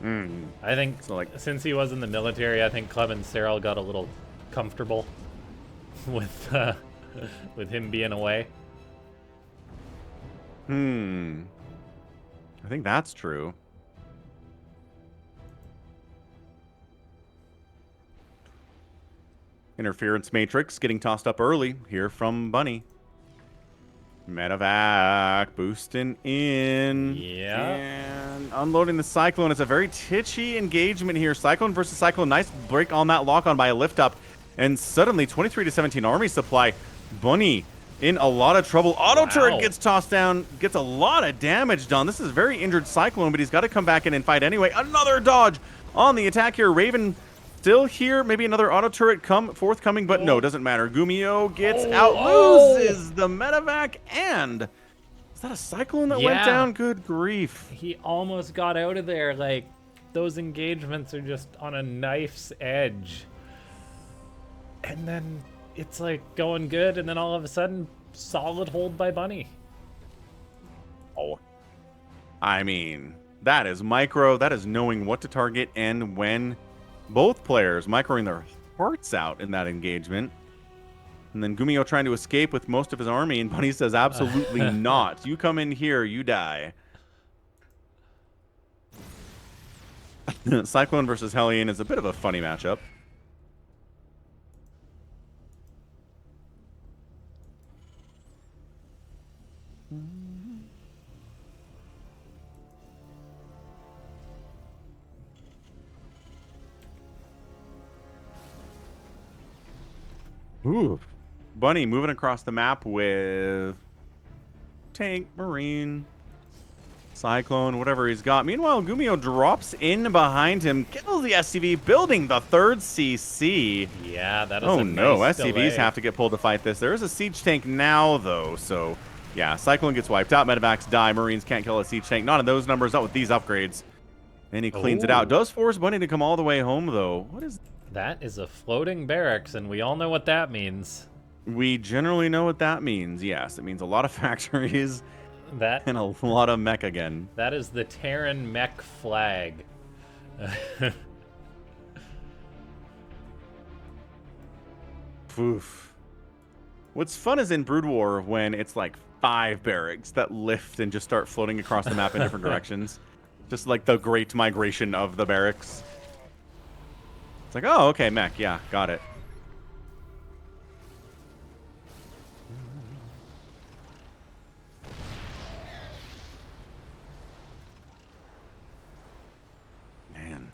Mm. I think So, like, since he was in the military, I think Clement Cyril got a little comfortable with with him being away. I think that's true. Interference Matrix getting tossed up early here from Bunny. Medevac boosting in. Yeah. And unloading the Cyclone. It's a very titchy engagement here. Cyclone versus Cyclone. Nice break on that lock on by a lift up. And suddenly 23 to 17 army supply. Bunny in a lot of trouble. Auto turret gets tossed down. Gets a lot of damage done. This is a very injured Cyclone, but he's got to come back in and fight anyway. Another dodge on the attack here. Raven still here. Maybe another auto turret forthcoming, but no, doesn't matter. GuMiho gets out, loses the medevac, and is that a Cyclone that went down? Good grief. He almost got out of there. Like, those engagements are just on a knife's edge. And then it's like going good, and then all of a sudden, solid hold by Bunny. Oh, I mean, that is micro. That is knowing what to target and when. Both players microing their hearts out in that engagement. And then GuMiho trying to escape with most of his army, and Bunny says, absolutely not. You come in here, you die. Cyclone versus Hellion is a bit of a funny matchup. Ooh. Bunny moving across the map with tank, marine, cyclone, whatever he's got. Meanwhile, GuMiho drops in behind him, kills the SCV, building the third CC. Yeah, that is oh a no, nice SCVs delay. have to get pulled to fight this. There is a siege tank now, though, so yeah, Cyclone gets wiped out, medevacs die, Marines can't kill a siege tank. Not in those numbers, not with these upgrades. And he cleans it out. Does force Bunny to come all the way home, though. What is... That is a floating barracks, and we all know what that means. We generally know what that means, yes. It means a lot of factories That and a lot of mech again. That is the Terran mech flag. Oof. What's fun is in Brood War when it's like 5 barracks that lift and just start floating across the map in different directions. Just like the great migration of the barracks. It's like, oh, okay, mech. Yeah, got it. Man.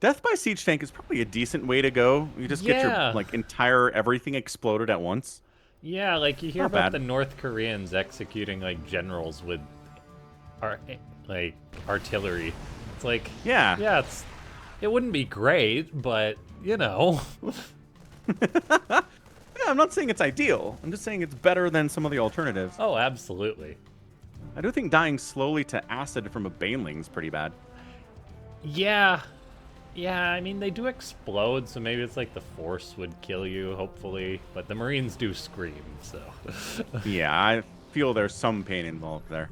Death by siege tank is probably a decent way to go. You just get your like entire everything exploded at once. Yeah, like you hear Not about bad. the North Koreans executing like generals with like artillery. It's like, Yeah. yeah, it wouldn't be great, but you know. Yeah, I'm not saying it's ideal. I'm just saying it's better than some of the alternatives. Oh, absolutely. I do think dying slowly to acid from a baneling is pretty bad. Yeah. Yeah, I mean, they do explode, so maybe it's like the Force would kill you, hopefully. But the Marines do scream, so. Yeah, I feel there's some pain involved there.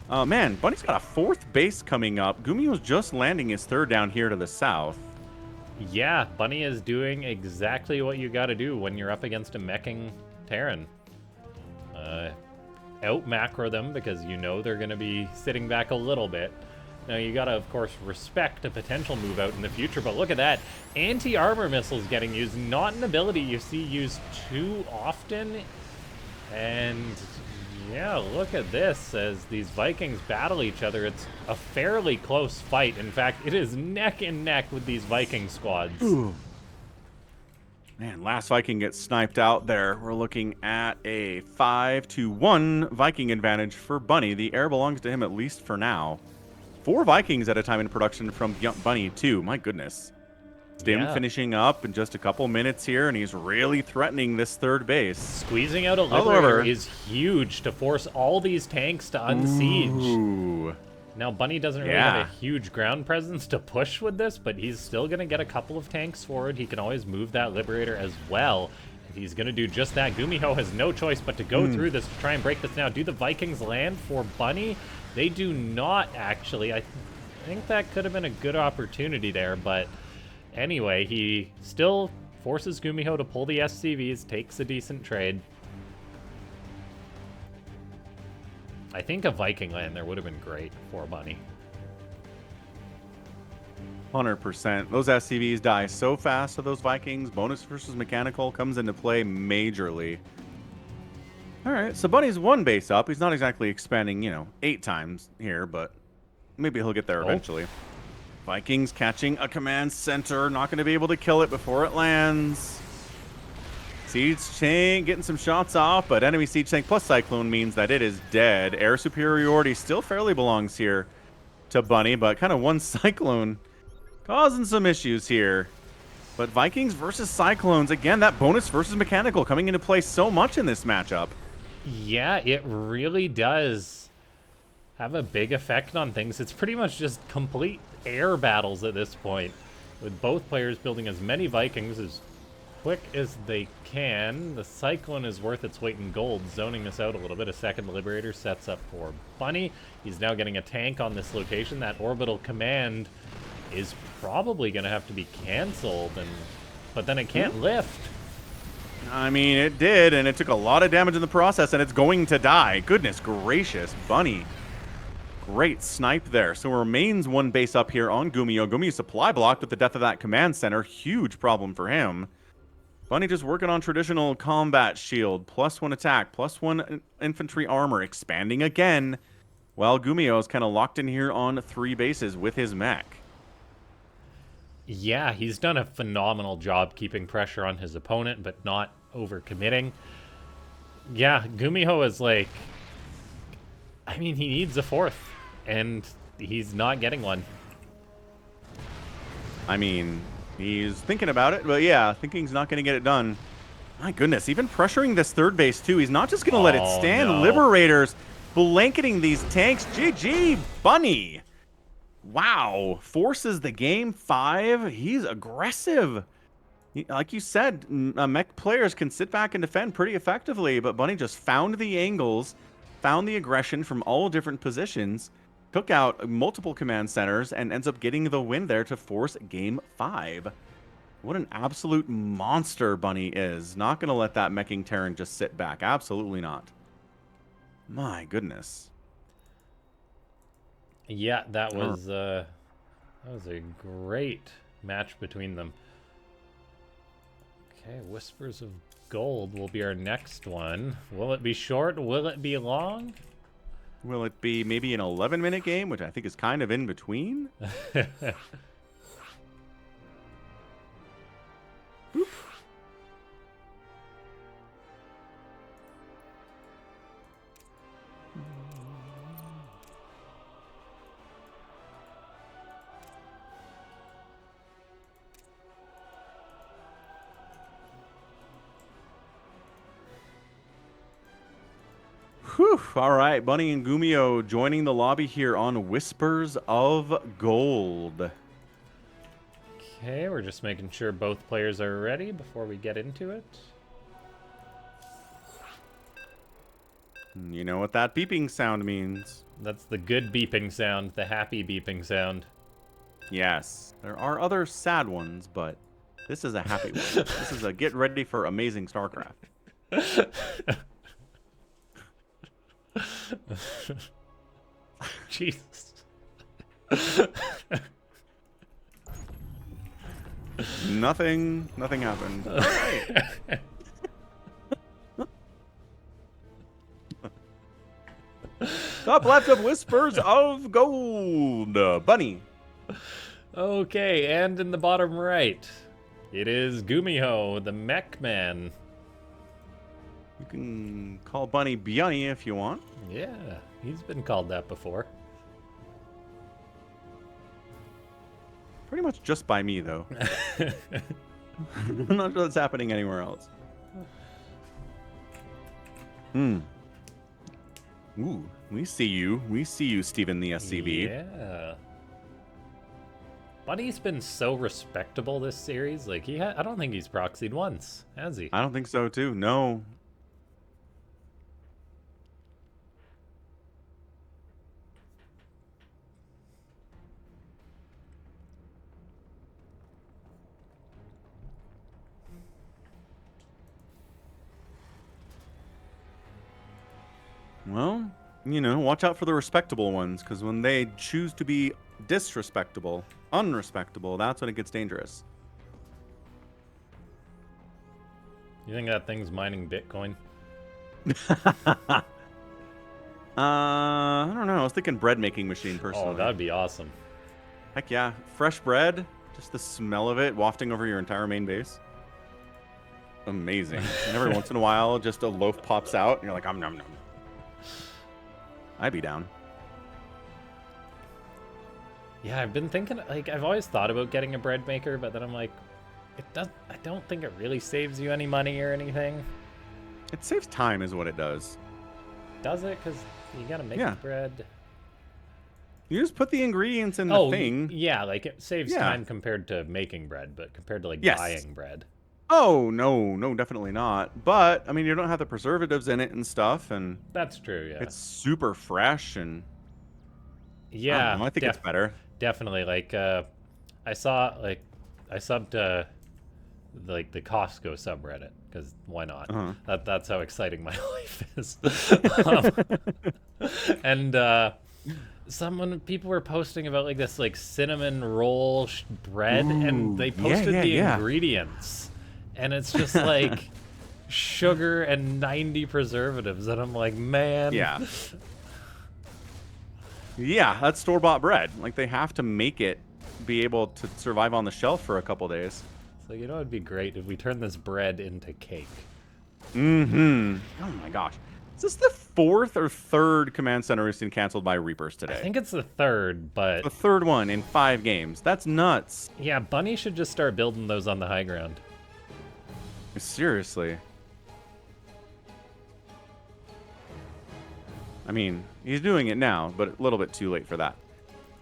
Oh, man, Bunny's got a 4th base coming up. GuMiho's just landing his 3rd down here to the south. Yeah, Bunny is doing exactly what you gotta do when you're up against a meching Terran. Out macro them because you know they're gonna be sitting back a little bit. Now, you gotta, of course, respect a potential move out in the future, but look at that. Anti-armor missiles getting used, not an ability you see used too often. And, yeah, look at this. As these Vikings battle each other, it's a fairly close fight. In fact, it is neck and neck with these Viking squads. Ooh. Man, last Viking gets sniped out there. We're looking at a 5-1 Viking advantage for Bunny. The air belongs to him at least for now. 4 Vikings at a time in production from Bunny, too. My goodness. Stim finishing up in just a couple minutes here, and he's really threatening this 3rd base. Squeezing out a Liberator is huge to force all these tanks to unsiege. Ooh. Now, Bunny doesn't really have a huge ground presence to push with this, but he's still going to get a couple of tanks forward. He can always move that Liberator as well. If he's going to do just that, GuMiho has no choice but to go through this to try and break this now. Do the Vikings land for Bunny? They do not, actually. I think that could have been a good opportunity there, but anyway, he still forces GuMiho to pull the SCVs, takes a decent trade. I think a Viking land there would have been great for Bunny. 100%. Those SCVs die so fast to those Vikings. Bonus versus mechanical comes into play majorly. All right, so Bunny's 1 base up. He's not exactly expanding, 8 times here, but maybe he'll get there eventually. Vikings catching a command center. Not going to be able to kill it before it lands. Siege tank getting some shots off, but enemy siege tank plus Cyclone means that it is dead. Air superiority still fairly belongs here to Bunny, but kind of one Cyclone causing some issues here. But Vikings versus Cyclones, again, that bonus versus mechanical coming into play so much in this matchup. Yeah, it really does have a big effect on things. It's pretty much just complete air battles at this point, with both players building as many Vikings as quick as they can. The Cyclone is worth its weight in gold, zoning this out a little bit. A second Liberator sets up for Bunny. He's now getting a tank on this location. That orbital command is probably going to have to be canceled, but then it can't lift. I mean, it did, and it took a lot of damage in the process, and it's going to die. Goodness gracious, Bunny. Great snipe there. So remains 1 base up here on GuMiho. GuMiho supply blocked with the death of that command center. Huge problem for him. Bunny just working on traditional combat shield. +1 attack, +1 infantry armor. Expanding again. While GuMiho is kind of locked in here on 3 bases with his mech. Yeah, he's done a phenomenal job keeping pressure on his opponent, but not overcommitting. Yeah, GuMiho is like... I mean, he needs a 4th, and he's not getting one. I mean, he's thinking about it, but yeah, thinking's not going to get it done. My goodness, even pressuring this 3rd base, too. He's not just going to let it stand. No. Liberators blanketing these tanks. GG, Bunny. Wow. Forces the game 5. He's aggressive. Like you said, mech players can sit back and defend pretty effectively, but Bunny just found the angles, found the aggression from all different positions, took out multiple command centers, and ends up getting the win there to force game 5. What an absolute monster Bunny is. Not going to let that meching Terran just sit back. Absolutely not. My goodness. Yeah, that was a great match between them. Okay, Whispers of Gold will be our next one. Will it be short? Will it be long? Will it be maybe an 11-minute game, which I think is kind of in between? Boop. Whew. All right, Bunny and GuMiho joining the lobby here on Whispers of Gold. Okay, we're just making sure both players are ready before we get into it. You know what that beeping sound means. That's the good beeping sound, the happy beeping sound. Yes, there are other sad ones, but this is a happy one. This is a get ready for amazing Starcraft. Jesus. Nothing happened. All right. Top left of Whispers of Gold. Bunny. Okay, and in the bottom right, it is GuMiho, the mech man. You can call Bunny Bunny if you want. Yeah, he's been called that before. Pretty much just by me, though. I'm not sure that's happening anywhere else. Ooh, we see you. We see you, Steven the SCV. Yeah. Bunny's been so respectable this series. Like, I don't think he's proxied once, has he? I don't think so, too. No. Well, you know, watch out for the respectable ones, because when they choose to be disrespectable, unrespectable, that's when it gets dangerous. You think that thing's mining Bitcoin? I don't know. I was thinking bread making machine personally. Oh, that'd be awesome. Heck yeah. Fresh bread, just the smell of it wafting over your entire main base. Amazing. And every once in a while, just a loaf pops out, and you're like, nom nom. I'd be down. Yeah, I've been thinking, like, I've always thought about getting a bread maker, but then I'm like, I don't think it really saves you any money or anything. It saves time is what it does. Does it? Because you gotta make Yeah. the bread. You just put the ingredients in the thing. Yeah, like, it saves time compared to making bread, but compared to, like, Yes. buying bread. Oh, no, definitely not. But, I mean, you don't have the preservatives in it and stuff, and That's true, yeah. it's super fresh, and Yeah, I don't know, I think it's better. Definitely. Like, I subbed to, like, the Costco subreddit, because why not? That's how exciting my life is. And people were posting about, like, this, like, cinnamon roll bread, and they posted the ingredients. And it's just like sugar and 90 preservatives. And I'm like, man. Yeah. Yeah, that's store-bought bread. Like, they have to make it be able to survive on the shelf for a couple days. So, you know, it'd be great if we turn this bread into cake. Mm-hmm. Oh, my gosh. Is this the fourth or third command center we've seen canceled by Reapers today? I think it's the third, but... The third one in 5 games. That's nuts. Yeah, Bunny should just start building those on the high ground. Seriously. I mean, he's doing it now, but a little bit too late for that.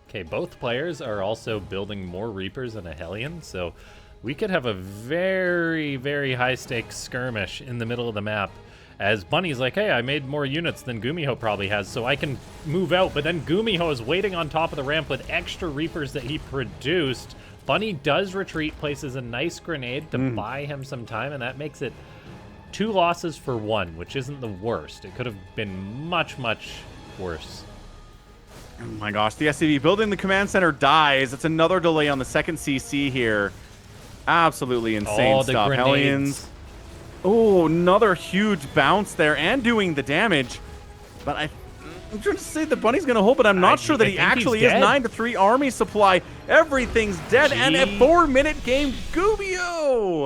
Okay, both players are also building more Reapers and a Hellion, so we could have a very, very high-stakes skirmish in the middle of the map. As Bunny's like, hey, I made more units than GuMiho probably has, so I can move out. But then GuMiho is waiting on top of the ramp with extra Reapers that he produced Bunny does retreat, places a nice grenade to buy him some time, and that makes it 2 losses for 1, which isn't the worst. It could have been much, much worse. Oh my gosh, the SCV building the command center dies. It's another delay on the second CC here. Absolutely insane the stuff. grenades. Hellions. Oh, another huge bounce there and doing the damage. But I'm trying to say the Bunny's going to hold, but I'm not sure that he actually is. 9-3 army supply. Everything's dead, and a 4-minute game. GuMiho!